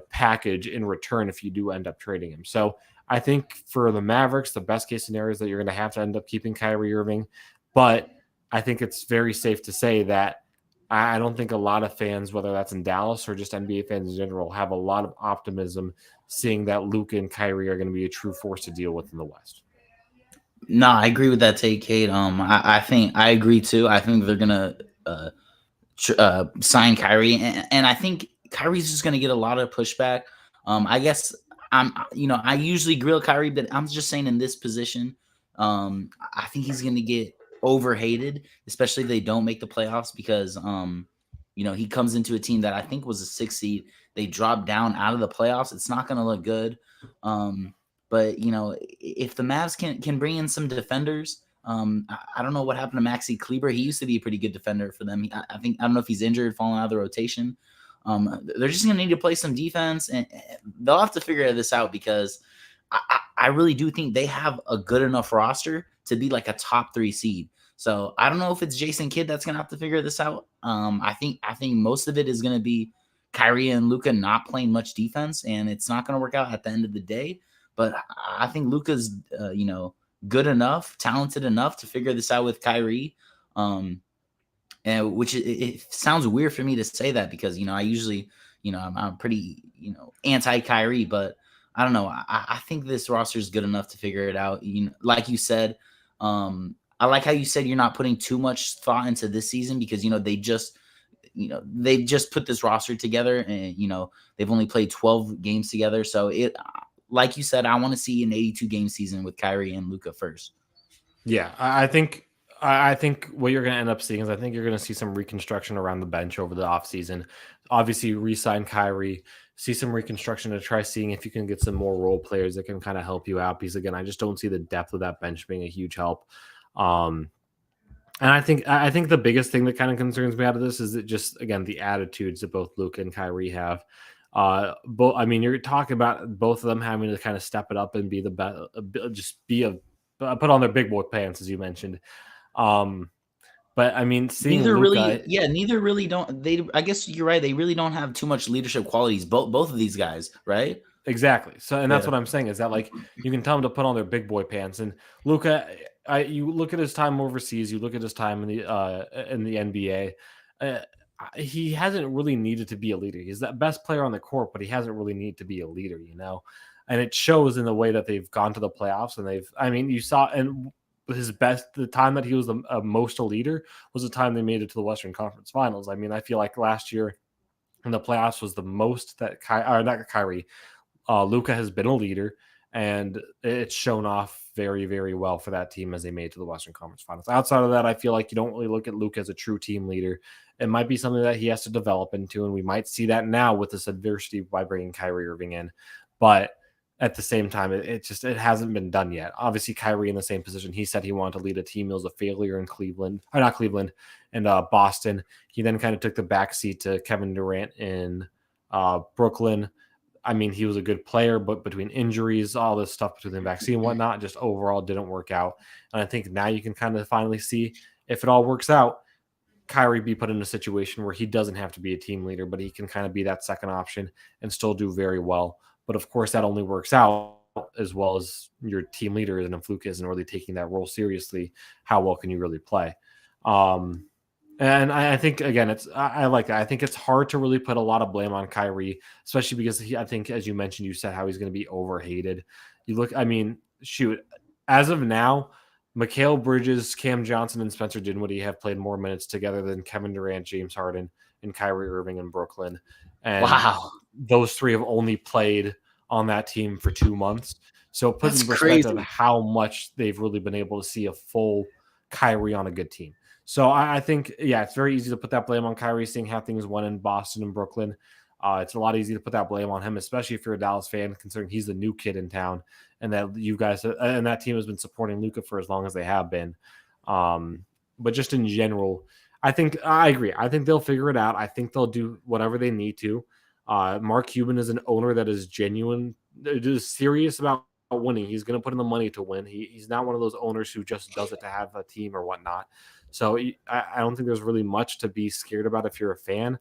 S1: package in return if you do end up trading him. So I think for the Mavericks, the best case scenario is that you're going to have to end up keeping Kyrie Irving. But I think it's very safe to say that I don't think a lot of fans, whether that's in Dallas or just NBA fans in general, have a lot of optimism seeing that Luka and Kyrie are going to be a true force to deal with in the West.
S2: No, I agree with that take, Kate. I think I agree too. I think they're gonna sign Kyrie, and I think Kyrie's just gonna get a lot of pushback. I guess I usually grill Kyrie, but I'm just saying in this position, I think he's gonna get overhated, especially if they don't make the playoffs because he comes into a team that I think was a 6 seed. They dropped down out of the playoffs. It's not gonna look good. But if the Mavs can bring in some defenders, I don't know what happened to Maxi Kleber. He used to be a pretty good defender for them. I don't know if he's injured, falling out of the rotation. They're just gonna need to play some defense, and they'll have to figure this out because I really do think they have a good enough roster to be like a top 3 seed. So I don't know if it's Jason Kidd that's gonna have to figure this out. I think most of it is gonna be Kyrie and Luka not playing much defense, and it's not gonna work out at the end of the day. But I think Luka's, good enough, talented enough to figure this out with Kyrie. And which it sounds weird for me to say that because, I usually, I'm pretty, anti Kyrie, but I don't know. I think this roster is good enough to figure it out. Like you said, I like how you said you're not putting too much thought into this season because, they've just put this roster together and, they've only played 12 games together. So like you said, I want to see an 82-game season with Kyrie and Luka first.
S1: Yeah, I think what you're going to end up seeing is I think you're going to see some reconstruction around the bench over the offseason. Obviously, re-sign Kyrie, see some reconstruction to try seeing if you can get some more role players that can kind of help you out. Because again, I just don't see the depth of that bench being a huge help. And I think the biggest thing that kind of concerns me out of this is that just again the attitudes that both Luka and Kyrie have. You're talking about both of them having to kind of step it up and be the best, put on their big boy pants, as you mentioned. But I mean, seeing
S2: neither really don't. I guess you're right. They really don't have too much leadership qualities. Both of these guys, right?
S1: Exactly. So, and that's what I'm saying is that like you can tell them to put on their big boy pants. And Luka, you look at his time overseas, you look at his time in the NBA. He hasn't really needed to be a leader. He's the best player on the court, but he hasn't really needed to be a leader, and it shows in the way that they've gone to the playoffs. And you saw, and the time that he was the most a leader was the time they made it to the Western Conference Finals. I mean, I feel like last year in the playoffs was the most that Luka has been a leader, and it's shown off very, very well for that team as they made it to the Western Conference Finals. Outside of that, I feel like you don't really look at Luka as a true team leader. It might be something that he has to develop into, and we might see that now with this adversity by bringing Kyrie Irving in. But at the same time, it hasn't been done yet. Obviously, Kyrie in the same position. He said he wanted to lead a team. It was a failure in Cleveland, or not Cleveland, and Boston. He then kind of took the backseat to Kevin Durant in Brooklyn. I mean, he was a good player, but between injuries, all this stuff between the vaccine and whatnot, just overall didn't work out. And I think now you can kind of finally see if it all works out, Kyrie be put in a situation where he doesn't have to be a team leader, but he can kind of be that second option and still do very well. But of course, that only works out as well as your team leader and if Luka isn't really taking that role seriously. How well can you really play? And I think again, I like that. I think it's hard to really put a lot of blame on Kyrie, especially because I think, as you mentioned, you said how he's going to be overhated. You look, I mean, shoot, as of now, Mikal Bridges, Cam Johnson, and Spencer Dinwiddie have played more minutes together than Kevin Durant, James Harden, and Kyrie Irving in Brooklyn. And
S2: Wow,
S1: those three have only played on that team for 2 months. So it puts
S2: that's
S1: in perspective
S2: crazy.
S1: how much they've really been able to see a full Kyrie on a good team. So I think, yeah, it's very easy to put that blame on Kyrie, seeing how things went in Boston and Brooklyn. It's a lot easier to put that blame on him, especially if you're a Dallas fan, considering he's the new kid in town, and that you guys and that team has been supporting Luka for as long as they have been. But just in general, I agree. I think they'll figure it out. I think they'll do whatever they need to. Mark Cuban is an owner that is genuine, is serious about winning. He's going to put in the money to win. He's not one of those owners who just does it to have a team or whatnot. So I don't think there's really much to be scared about if you're a fan,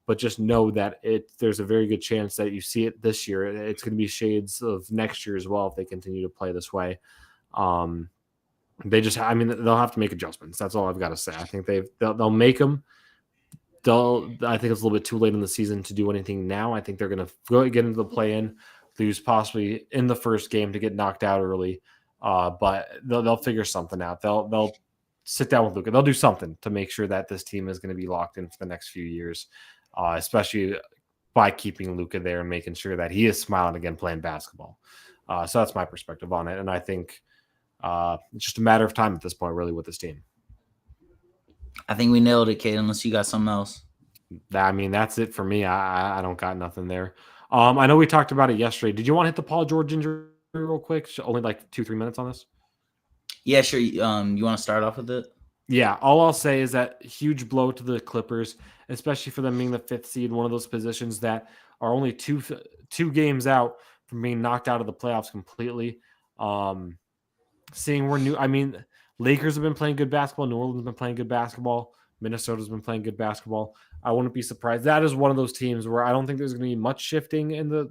S1: but just know that there's a very good chance that you see it this year. It's going to be shades of next year as well if they continue to play this way. They'll have to make adjustments. That's all I've got to say. I think they'll make them. I think it's a little bit too late in the season to do anything now. I think they're going to get into the play-in, lose possibly in the first game to get knocked out early, but they'll figure something out. They'll sit down with Luka. They'll do something to make sure that this team is going to be locked in for the next few years, especially by keeping Luka there and making sure that he is smiling again playing basketball. So that's my perspective on it, and I think it's just a matter of time at this point, really, with this team.
S2: I think we nailed it, Kade, unless you got something else.
S1: I mean, that's it for me. I don't got nothing there. I know we talked about it yesterday. Did you want to hit the Paul George injury real quick? Only like 2-3 minutes on this.
S2: Yeah, sure. You want to start off with it?
S1: Yeah, all I'll say is that huge blow to the Clippers, especially for them being the 5th seed, one of those positions that are only two games out from being knocked out of the playoffs completely. Seeing Lakers have been playing good basketball. New Orleans has been playing good basketball. Minnesota's been playing good basketball. I wouldn't be surprised. That is one of those teams where I don't think there's going to be much shifting in the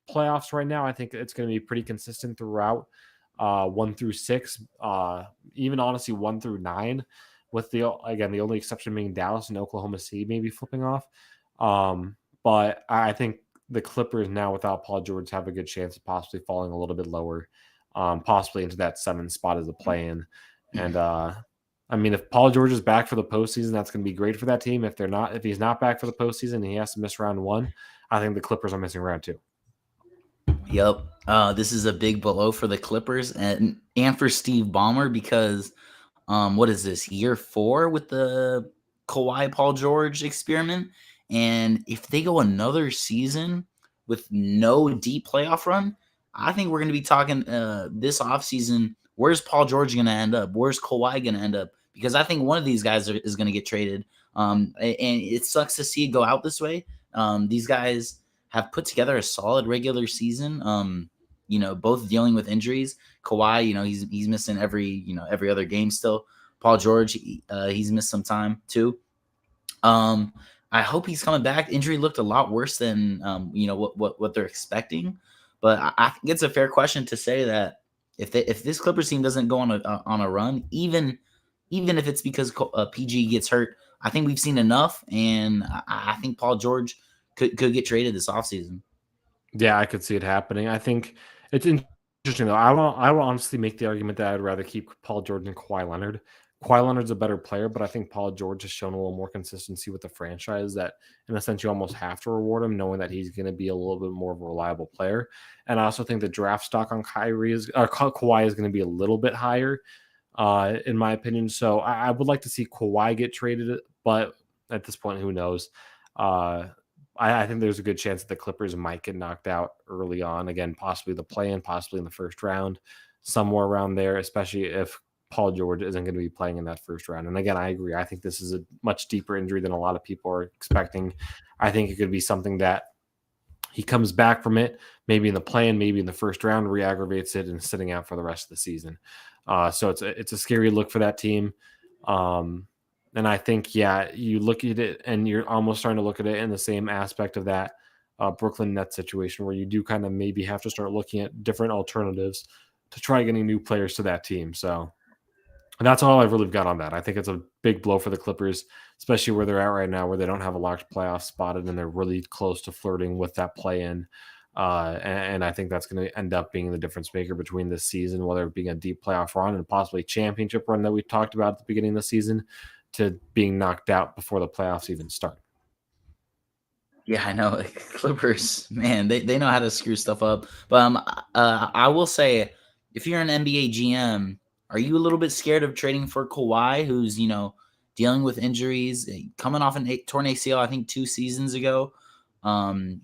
S1: playoffs right now. I think it's going to be pretty consistent throughout. 1 through 6, even honestly 1 through 9, with the only exception being Dallas and Oklahoma City maybe flipping off. But I think the Clippers now without Paul George have a good chance of possibly falling a little bit lower, possibly into that 7th spot as a play-in. And if Paul George is back for the postseason, that's going to be great for that team. If he's not back for the postseason and he has to miss round 1, I think the Clippers are missing round 2.
S2: Yep. This is a big blow for the Clippers and for Steve Ballmer because what is this, year 4 with the Kawhi Paul George experiment? And if they go another season with no deep playoff run, I think we're going to be talking this offseason, where's Paul George going to end up? Where's Kawhi going to end up? Because I think one of these guys is going to get traded. And it sucks to see it go out this way. These guys have put together a solid regular season. Both dealing with injuries. Kawhi, he's missing every other game still. Paul George, he's missed some time too. I hope he's coming back. Injury looked a lot worse than what they're expecting. But I think it's a fair question to say that if this Clippers team doesn't go on a run, even if it's because PG gets hurt, I think we've seen enough, and I think Paul George could get traded this offseason.
S1: Yeah, I could see it happening. I think it's interesting though. I will honestly make the argument that I'd rather keep Paul George than Kawhi Leonard. Kawhi Leonard's a better player, but I think Paul George has shown a little more consistency with the franchise that, in a sense, you almost have to reward him, knowing that he's going to be a little bit more of a reliable player. And I also think the draft stock on Kawhi is going to be a little bit higher, in my opinion. So I would like to see Kawhi get traded, but at this point, who knows? Uh, I think there's a good chance that the Clippers might get knocked out early on. Again, possibly the play-in, possibly in the first round, somewhere around there, especially if Paul George isn't going to be playing in that first round. And again, I agree. I think this is a much deeper injury than a lot of people are expecting. I think it could be something that he comes back from it, maybe in the play-in, maybe in the first round, re-aggravates it, and sitting out for the rest of the season. So it's a scary look for that team. And I think, yeah, you look at it and you're almost starting to look at it in the same aspect of that Brooklyn Nets situation, where you do kind of maybe have to start looking at different alternatives to try getting new players to that team. So that's all I've really got on that. I think it's a big blow for the Clippers, especially where they're at right now, where they don't have a locked playoff spotted and they're really close to flirting with that play-in. And I think that's going to end up being the difference maker between this season, whether it being a deep playoff run and possibly championship run that we talked about at the beginning of the season, to being knocked out before the playoffs even start.
S2: Yeah, I know. Clippers, man, they know how to screw stuff up. But I will say, if you're an NBA GM, are you a little bit scared of trading for Kawhi, who's dealing with injuries, coming off an torn ACL, I think 2 seasons ago?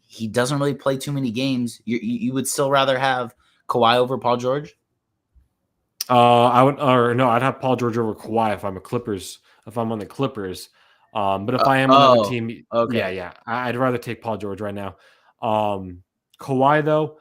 S2: He doesn't really play too many games. You would still rather have Kawhi over Paul George?
S1: I'd have Paul George over Kawhi if I'm on the Clippers. But if I am another team,
S2: okay.
S1: yeah, I'd rather take Paul George right now. Kawhi, though,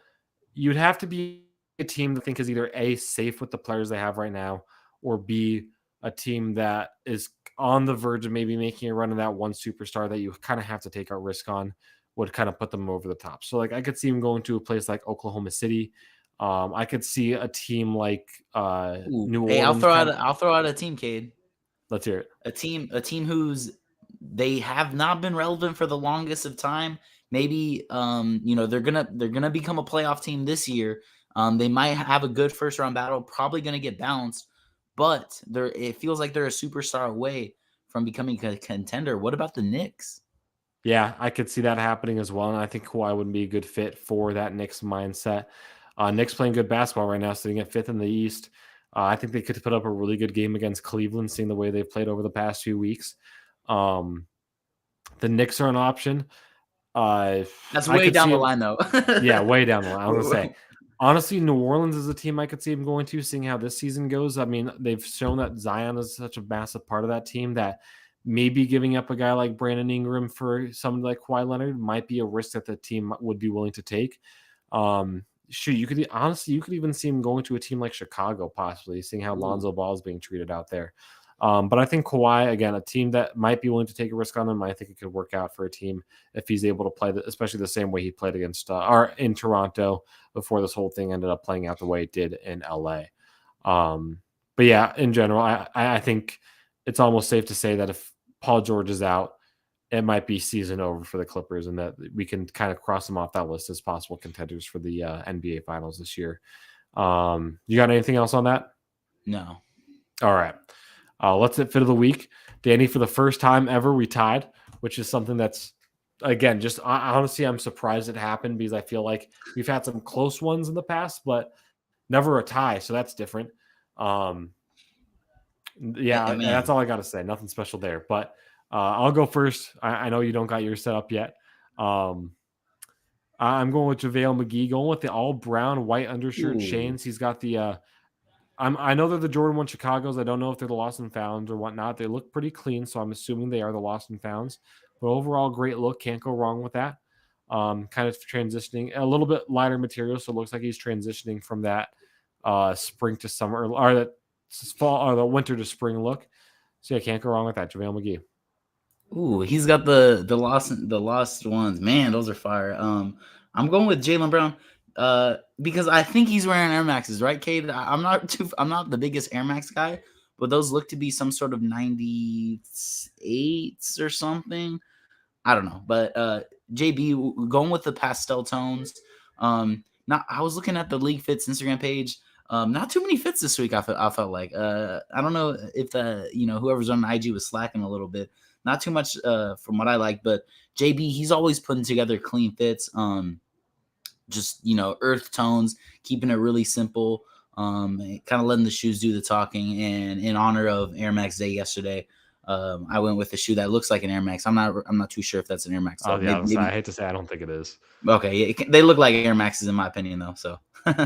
S1: you'd have to be a team that I think is either A, safe with the players they have right now, or B, a team that is on the verge of maybe making a run of that one superstar that you kind of have to take a risk on, would kind of put them over the top. So, like, I could see him going to a place like Oklahoma City. I could see a team like New Orleans.
S2: Hey, I'll throw out a team, Kade.
S1: Let's hear it.
S2: A team who's they have not been relevant for the longest of time. Maybe they're gonna become a playoff team this year. They might have a good first round battle, probably gonna get bounced, but it feels like they're a superstar away from becoming a contender. What about the Knicks?
S1: Yeah, I could see that happening as well, and I think Kawhi would be a good fit for that Knicks mindset. Knicks playing good basketball right now, sitting at 5th in the East. I think they could put up a really good game against Cleveland, seeing the way they've played over the past few weeks. The Knicks are an option.
S2: That's way down the line, though.
S1: Yeah, way down the line. I was going to say, honestly, New Orleans is a team I could see him going to, seeing how this season goes. I mean, they've shown that Zion is such a massive part of that team that maybe giving up a guy like Brandon Ingram for someone like Kawhi Leonard might be a risk that the team would be willing to take. You could even see him going to a team like Chicago, possibly, seeing how Lonzo Ball is being treated out there. But I think Kawhi, again, a team that might be willing to take a risk on him. I think it could work out for a team if he's able to play, especially the same way he played against or in Toronto before this whole thing ended up playing out the way it did in LA. But yeah, in general, I think it's almost safe to say that if Paul George is out, it might be season over for the Clippers, and that we can kind of cross them off that list as possible contenders for the NBA Finals this year. You got anything else on that?
S2: No.
S1: All right. Let's hit fit of the week. Danny, for the first time ever, we tied, which is something that's, again, just honestly, I'm surprised it happened because I feel like we've had some close ones in the past, but never a tie. So that's different. Yeah, that's all I got to say. Nothing special there, but I'll go first. I know you don't got yours set up yet. I'm going with JaVale McGee, going with the all brown white undershirt chains. He's got the I know they're the Jordan 1 Chicago's. I don't know if they're the Lost and Founds or whatnot. They look pretty clean, so I'm assuming they are the Lost and Founds. But overall, great look. Can't go wrong with that. Kind of transitioning a little bit lighter material, so it looks like he's transitioning from that spring to summer or that fall or the winter to spring look. So yeah, can't go wrong with that. JaVale McGee.
S2: Ooh, he's got the lost ones. Man, those are fire. I'm going with Jaylen Brown. Because I think he's wearing Air Maxes, right, Kade? I'm not the biggest Air Max guy, but those look to be some sort of 98s or something. I don't know, but JB going with the pastel tones. I was looking at the League Fits Instagram page. Not too many fits this week. I felt like I don't know if whoever's on IG was slacking a little bit. Not too much from what I like, but JB, he's always putting together clean fits. Just earth tones, keeping it really simple, kind of letting the shoes do the talking. And in honor of Air Max Day yesterday, I went with a shoe that looks like an Air Max. I'm not too sure if that's an Air Max.
S1: Oh
S2: So
S1: yeah,
S2: maybe
S1: I hate to say I don't think it is.
S2: okay. Yeah, they look like Air Maxes in my opinion, though. So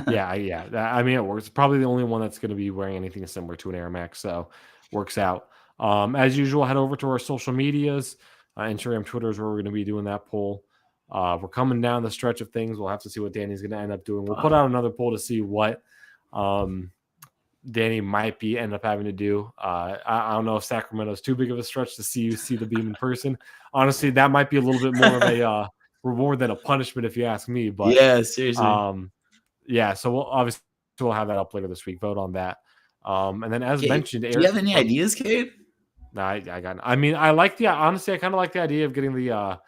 S1: Yeah. I mean, it works. Probably the only one that's going to be wearing anything similar to an Air Max, so works out. As usual, head over to our social medias, Instagram, Twitter is where we're going to be doing that poll. We're coming down the stretch of things. We'll have to see what Danny's going to end up doing. We'll put out another poll to see what Danny might be end up having to do. I don't know if Sacramento's too big of a stretch to see the beam in person. Honestly, that might be a little bit more of a reward than a punishment, if you ask me. But
S2: yeah, seriously.
S1: yeah, so we'll have that up later this week. Vote on that. And then as
S2: Okay,
S1: mentioned,
S2: do you have any ideas, Cade?
S1: No, I got. I mean, I like honestly, I kind of like the idea of getting the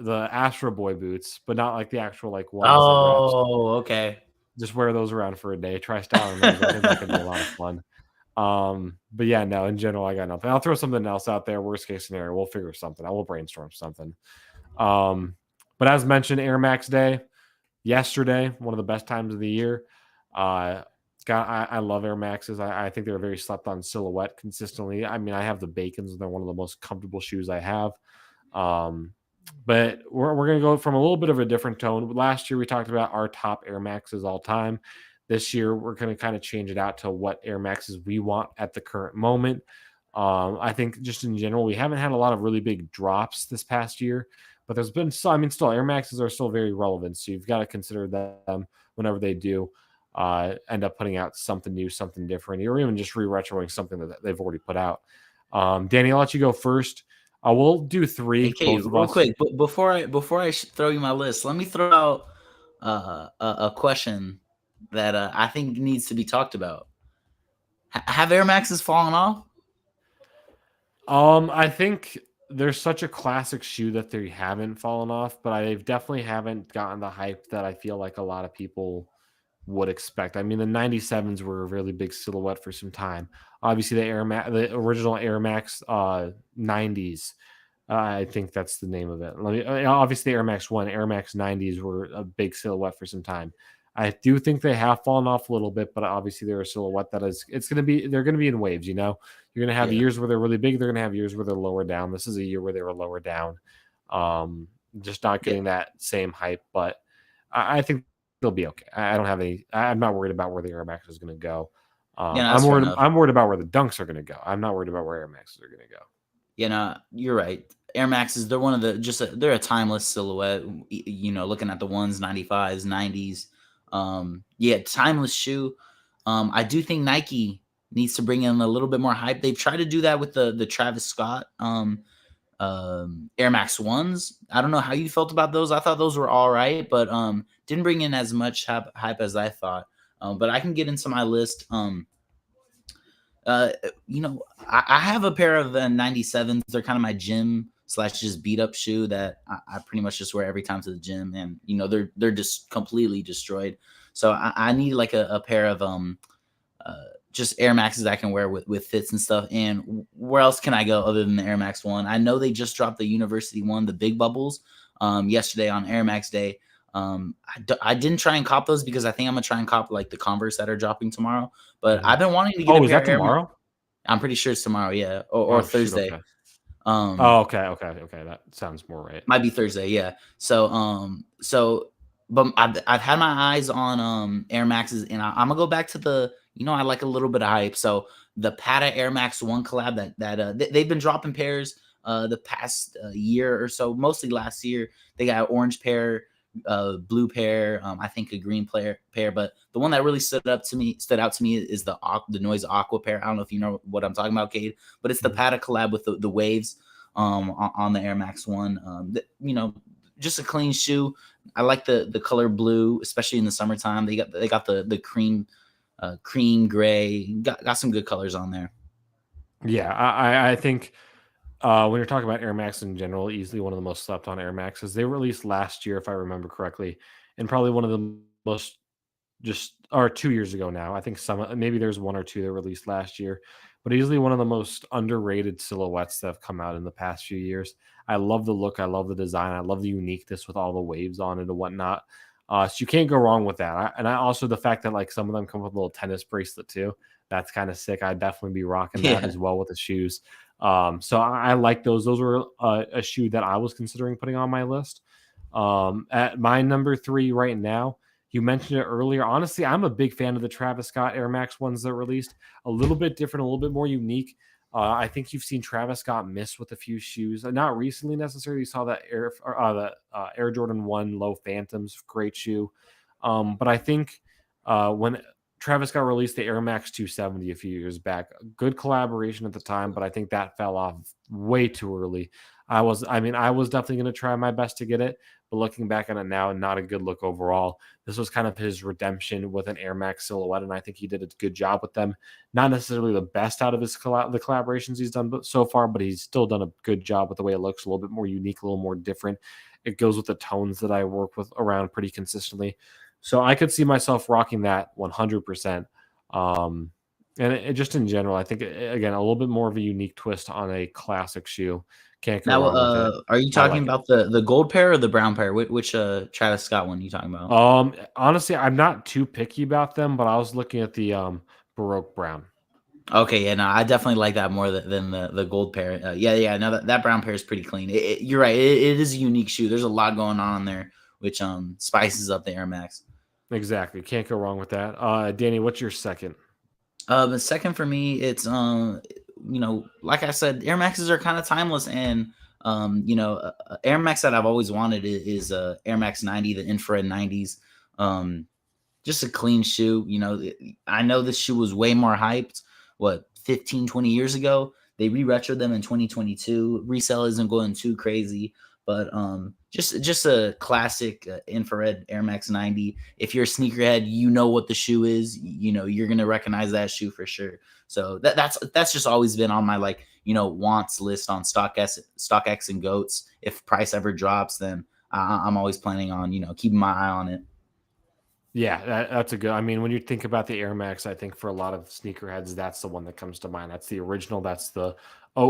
S1: Astro Boy boots, but not like the actual like ones.
S2: Oh, okay.
S1: Just wear those around for a day. Try styling those. I think that could be a lot of fun. But yeah, no, in general, I got nothing. I'll throw something else out there. Worst case scenario, we'll figure something. I will brainstorm something. But as mentioned, Air Max Day yesterday, one of the best times of the year. I love Air Maxes. I think they're a very slept on silhouette consistently. I mean, I have the Bacons, and they're one of the most comfortable shoes I have. But we're going to go from a little bit of a different tone. Last year, we talked about our top Air Maxes all time. This year, we're going to kind of change it out to what Air Maxes we want at the current moment. I think just in general, we haven't had a lot of really big drops this past year, but there's been some. I mean, still, Air Maxes are still very relevant, so you've got to consider them whenever they do end up putting out something new, something different, or even just re-retroing something that they've already put out. Danny, I'll let you go first. We'll do three.
S2: Okay, real quick, but before I throw you my list, let me throw out a question that I think needs to be talked about. Have Air Maxes fallen off?
S1: I think there's such a classic shoe that they haven't fallen off, but I definitely haven't gotten the hype that I feel like a lot of people would expect. I mean, the 97s were a really big silhouette for some time. Obviously, the original Air Max 90s. I think that's the name of it. Obviously, Air Max 1, Air Max 90s were a big silhouette for some time. I do think they have fallen off a little bit, but obviously they're a silhouette that is. They're going to be in waves. You know, you're going to have years where they're really big. They're going to have years where they're lower down. This is a year where they were lower down. Just not getting that same hype, but I think they'll be okay. I don't have any. I'm not worried about where the Air Max is going to go. I'm worried about where the Dunks are going to go. I'm not worried about where Air Maxes are going to go.
S2: You know, you're right. Air Maxes, they're one of the they're a timeless silhouette. You know, looking at the ones, 95s, 90s. Timeless shoe. I do think Nike needs to bring in a little bit more hype. They've tried to do that with the Travis Scott Air Max 1s. I don't know how you felt about those. I thought those were all right, but didn't bring in as much hype as I thought. But I can get into my list. I have a pair of 97s. They're kind of my gym / just beat up shoe that I pretty much just wear every time to the gym, and you know they're just completely destroyed. So I need like a pair of just Air Maxes I can wear with fits and stuff. And where else can I go other than the Air Max 1? I know they just dropped the University 1, the big bubbles, yesterday on Air Max Day. I didn't try and cop those because I think I'm gonna try and cop like the Converse that are dropping tomorrow. But I've been wanting to get.
S1: Oh, is that tomorrow?
S2: I'm pretty sure it's tomorrow. Yeah, or Thursday.
S1: Shoot, okay. Okay. That sounds more right.
S2: Might be Thursday. Yeah. But I've had my eyes on Air Maxes, and I'm gonna go back to the. You know, I like a little bit of hype. So the Pata Air Max 1 collab that they've been dropping pairs the past year or so, mostly last year. They got an orange pair, blue pair, I think a green pair. But the one that really stood out to me is the Noise Aqua pair. I don't know if you know what I'm talking about, Cade, but it's the Pata collab with the waves on the Air Max 1. Just a clean shoe. I like the color blue, especially in the summertime. They got the cream gray, got some good colors on there.
S1: Yeah, I think when you're talking about Air Max in general, easily one of the most slept on Air Maxes. They were released last year, if I remember correctly, and probably one of the most 2 years ago now. I think maybe there's one or two that were released last year, but easily one of the most underrated silhouettes that have come out in the past few years. I love the look. I love the design. I love the uniqueness with all the waves on it and whatnot. So you can't go wrong with that. And I also the fact that like some of them come with a little tennis bracelet too. That's kind of sick. I'd definitely be rocking that
S2: Yeah.
S1: as well with the shoes. So I like those. Those were a shoe that I was considering putting on my list. At my number 3 right now, you mentioned it earlier. Honestly, I'm a big fan of the Travis Scott Air Max ones that released. A little bit different, a little bit more unique. I think you've seen Travis Scott miss with a few shoes. Not recently necessarily. You saw that Air Jordan 1 Low Phantoms, great shoe. But I think when Travis Scott released the Air Max 270 a few years back, good collaboration at the time, but I think that fell off way too early. I was definitely going to try my best to get it, but looking back on it now, not a good look overall. This was kind of his redemption with an Air Max silhouette, and I think he did a good job with them. Not necessarily the best out of the collaborations he's done so far, but he's still done a good job with the way it looks, a little bit more unique, a little more different. It goes with the tones that I work with around pretty consistently. So I could see myself rocking that 100%. And just in general, I think, again, a little bit more of a unique twist on a classic shoe. Can't go
S2: Now,
S1: wrong with it.
S2: are you
S1: I
S2: talking
S1: like it.
S2: about the gold pair or the brown pair? Which Travis Scott one are you talking about?
S1: Honestly, I'm not too picky about them, but I was looking at the Baroque Brown.
S2: Okay, yeah, no, I definitely like that more than the gold pair. Yeah, no, that brown pair is pretty clean. You're right, it is a unique shoe. There's a lot going on there, which spices up the Air Max.
S1: Exactly. Can't go wrong with that. Danny, what's your second?
S2: The second for me, it's like I said, Air Maxes are kind of timeless, and Air Max that I've always wanted is Air Max 90, the infrared 90s. Just a clean shoe. I know this shoe was way more hyped, 15, 20 years ago. They re-retroed them in 2022. Resale isn't going too crazy, but just a classic infrared Air Max 90. If you're a sneakerhead, you know what the shoe is. You're gonna recognize that shoe for sure. So that's just always been on my wants list on StockX and Goats. If price ever drops, then I'm always planning on keeping my eye on it.
S1: Yeah, that's a good. I mean, when you think about the Air Max, I think for a lot of sneakerheads, that's the one that comes to mind. That's the original. That's the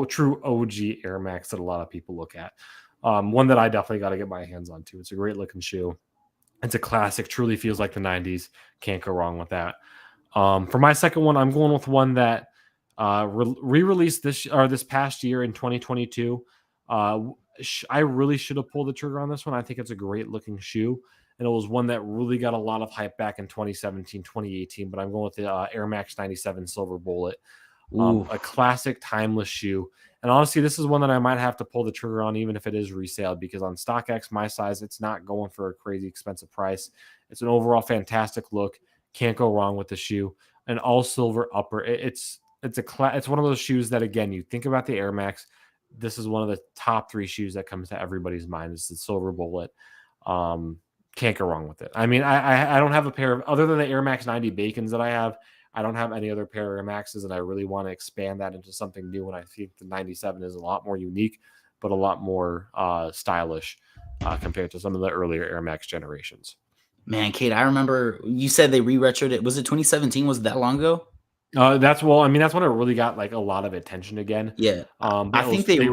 S1: true OG Air Max that a lot of people look at. One that I definitely got to get my hands on too. It's a great looking shoe. It's a classic. Truly feels like the '90s. Can't go wrong with that. For my second one, I'm going with one that re-released this past year in 2022. I really should have pulled the trigger on this one. I think it's a great looking shoe. And it was one that really got a lot of hype back in 2017, 2018. But I'm going with the Air Max 97 Silver Bullet, a classic timeless shoe. And honestly, this is one that I might have to pull the trigger on, even if it is resale, because on StockX, my size, it's not going for a crazy expensive price. It's an overall fantastic look. Can't go wrong with the shoe. An all silver upper. It's one of those shoes that, again, you think about the Air Max. This is one of the top 3 shoes that comes to everybody's mind. It's the Silver Bullet. Can't go wrong with it. I mean, I don't have a pair of, other than the Air Max 90 Bacons that I have, I don't have any other pair of Air Maxes, and I really want to expand that into something new. And I think the 97 is a lot more unique, but a lot more stylish compared to some of the earlier Air Max generations.
S2: Man, Kate, I remember you said they re-retroed it. Was it 2017? Was it that long ago?
S1: That's when it really got like a lot of attention again.
S2: Yeah, I think they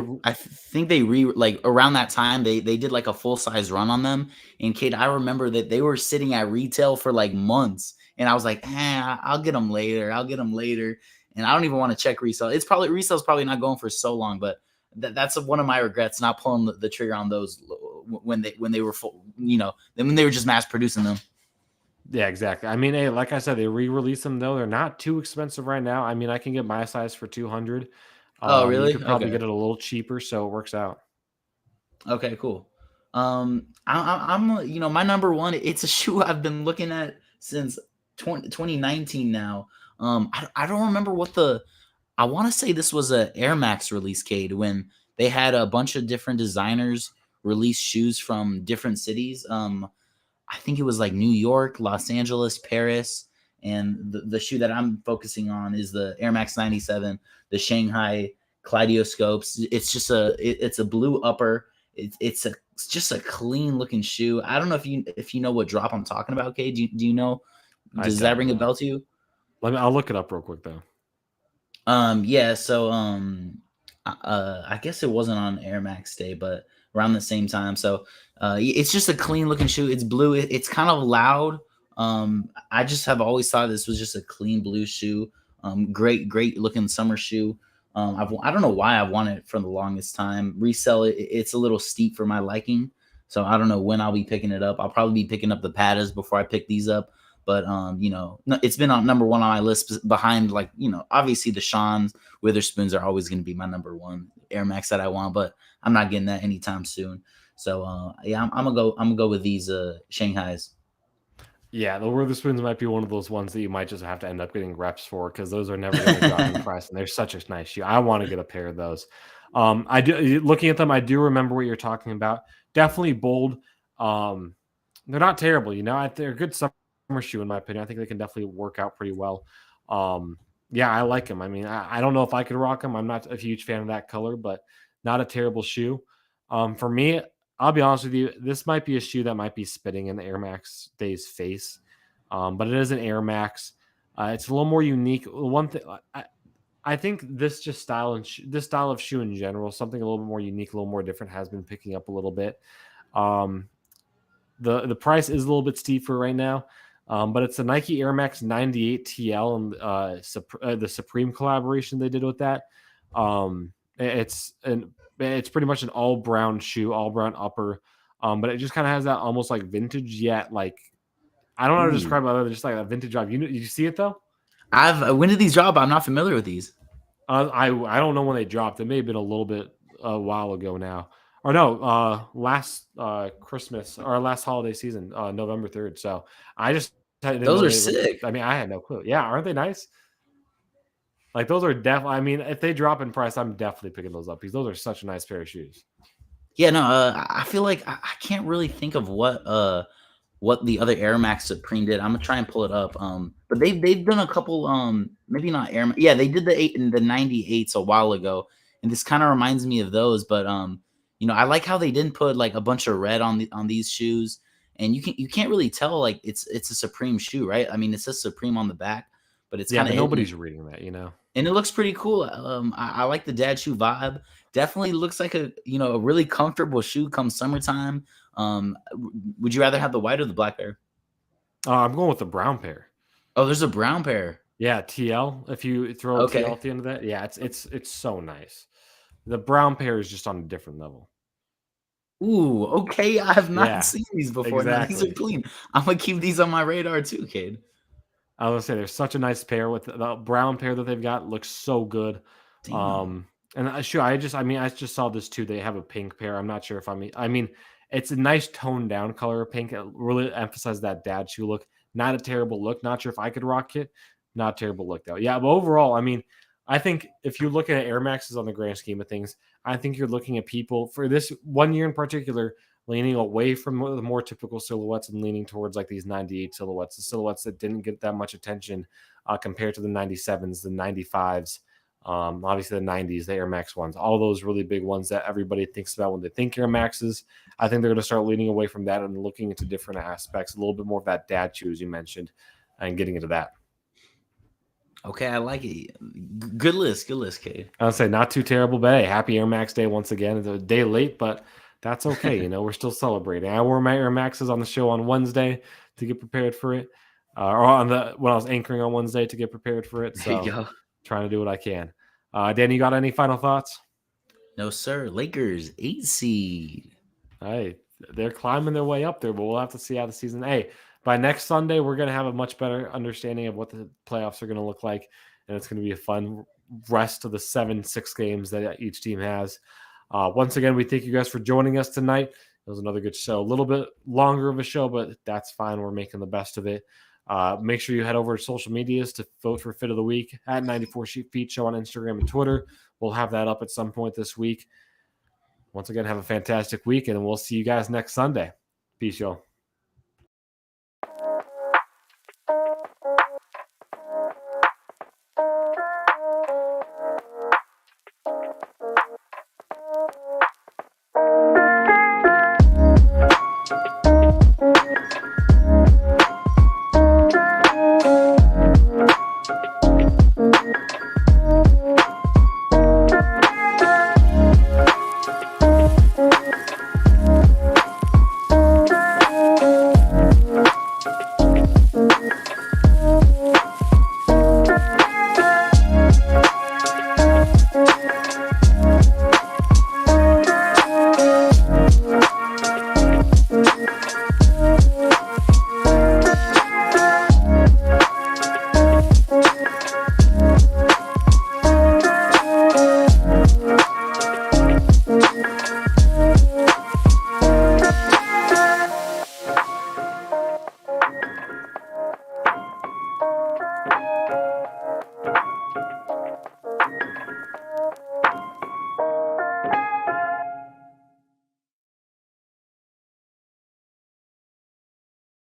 S2: around that time they did like a full size run on them. And Kate, I remember that they were sitting at retail for like months, and I was like, I'll get them later. And I don't even want to check resale. Resale's probably not going for so long, but that's one of my regrets, not pulling the trigger on those when they were full, when they were just mass producing them.
S1: Yeah, exactly. I mean, hey, like I said, they re-release them though. They're not too expensive right now. I mean, I can get my size for 200.
S2: Oh,
S1: You
S2: really?
S1: could probably
S2: Okay.
S1: get it a little cheaper, so it works out.
S2: Okay, cool. I'm my number one. It's a shoe I've been looking at since 2019 now. I don't remember I want to say this was a Air Max release, Cade, when they had a bunch of different designers release shoes from different cities. I think it was like New York, Los Angeles, Paris, and the shoe that I'm focusing on is the Air Max 97, the Shanghai Kaleidoscopes. It's a blue upper. It's just a clean looking shoe. I don't know if you know what drop I'm talking about, Kate. Do you know? Does that ring a bell to you?
S1: I'll look it up real quick though.
S2: Yeah. So I guess it wasn't on Air Max Day, but around the same time. So it's just a clean looking shoe. It's blue. It's kind of loud. I just have always thought this was just a clean blue shoe. Great looking summer shoe. I don't know why I've wanted it for the longest time. Resell it, it's a little steep for my liking. So I don't know when I'll be picking it up. I'll probably be picking up the Patas before I pick these up. But it's been on number one on my list behind, like, obviously the Sean Witherspoons are always going to be my number one Air Max that I want, but I'm not getting that anytime soon. So yeah, I'm gonna go with these Shanghais.
S1: Yeah, the Witherspoons might be one of those ones that you might just have to end up getting reps for because those are never going to drop in price, and they're such a nice shoe. I want to get a pair of those. I do looking at them. I do remember what you're talking about. Definitely bold. They're not terrible. They're a good summer shoe in my opinion. I think they can definitely work out pretty well. Yeah, I like them. I mean, I don't know if I could rock them. I'm not a huge fan of that color, but not a terrible shoe. For me, I'll be honest with you. This might be a shoe that might be spitting in the Air Max Day's face, but it is an Air Max. It's a little more unique. One thing I think this style of shoe in general, something a little bit more unique, a little more different, has been picking up a little bit. The price is a little bit steep for right now, but it's the Nike Air Max 98 TL and the Supreme collaboration they did with that. It's pretty much an all brown shoe, all brown upper, but it just kind of has that almost like vintage yet like I don't know how to describe it other than just like a vintage vibe. You see it though?
S2: When did these drop? I'm not familiar with these.
S1: I don't know when they dropped. It may have been a little bit a while ago now. Or no, last Christmas or last holiday season, November 3rd. So I just
S2: Those are sick.
S1: I mean, I had no clue. Yeah, aren't they nice? Like those are definitely. I mean, if they drop in price, I'm definitely picking those up because those are such a nice pair of shoes.
S2: Yeah, no, I feel like I can't really think of what the other Air Max Supreme did. I'm gonna try and pull it up. But they've done a couple. Maybe not Air Max. Yeah, they did the 98s a while ago, and this kind of reminds me of those. But I like how they didn't put like a bunch of red on these shoes, and you can't really tell like it's a Supreme shoe, right? I mean, it says Supreme on the back, but it's kind of
S1: nobody's reading that,
S2: and it looks pretty cool. I like the dad shoe vibe. Definitely looks like a really comfortable shoe come summertime. Would you rather have the white or the black pair?
S1: I'm going with the brown pair.
S2: Oh, there's a brown pair.
S1: Yeah, TL. If you throw a TL at the end of that, yeah, it's so nice. The brown pair is just on a different level.
S2: Ooh, okay. I have not seen these before. Exactly. Now, these are clean. I'm gonna keep these on my radar too, Kade.
S1: I was gonna say there's such a nice pair with the brown pair that they've got. Looks so good. Damn. And I just saw this too. They have a pink pair. I'm not sure if I mean, it's a nice toned down color of pink. It really emphasizes that dad shoe look. Not a terrible look. Not sure if I could rock it. Not a terrible look though. Yeah, but overall, I mean, I think if you're looking at Air Maxes on the grand scheme of things, I think you're looking at people for this 1 year in particular leaning away from the more typical silhouettes and leaning towards like these 98 silhouettes, the silhouettes that didn't get that much attention compared to the 97s, the 95s, obviously the 90s, the Air Max ones, all those really big ones that everybody thinks about when they think Air Maxes. I think they're going to start leaning away from that and looking into different aspects, a little bit more of that dad shoes you mentioned and getting into that.
S2: Okay, I like it. Good list, Kade.
S1: I'll say not too terrible, but hey, happy Air Max Day once again. It's a day late, but that's okay. We're still celebrating. I wore my Air Maxes on the show on Wednesday to get prepared for it, or when I was anchoring on Wednesday to get prepared for it. So trying to do what I can. Danny, you got any final thoughts?
S2: No, sir. Lakers 8 seed.
S1: Hey, they're climbing their way up there, but we'll have to see how the season. Hey, by next Sunday, we're going to have a much better understanding of what the playoffs are going to look like, and it's going to be a fun rest of the 7-6 games that each team has. Once again, we thank you guys for joining us tonight. It was another good show. A little bit longer of a show, but that's fine. We're making the best of it. Make sure you head over to social medias to vote for Fit of the Week at 94 Feet Show on Instagram and Twitter. We'll have that up at some point this week. Once again, have a fantastic week, and we'll see you guys next Sunday. Peace, y'all.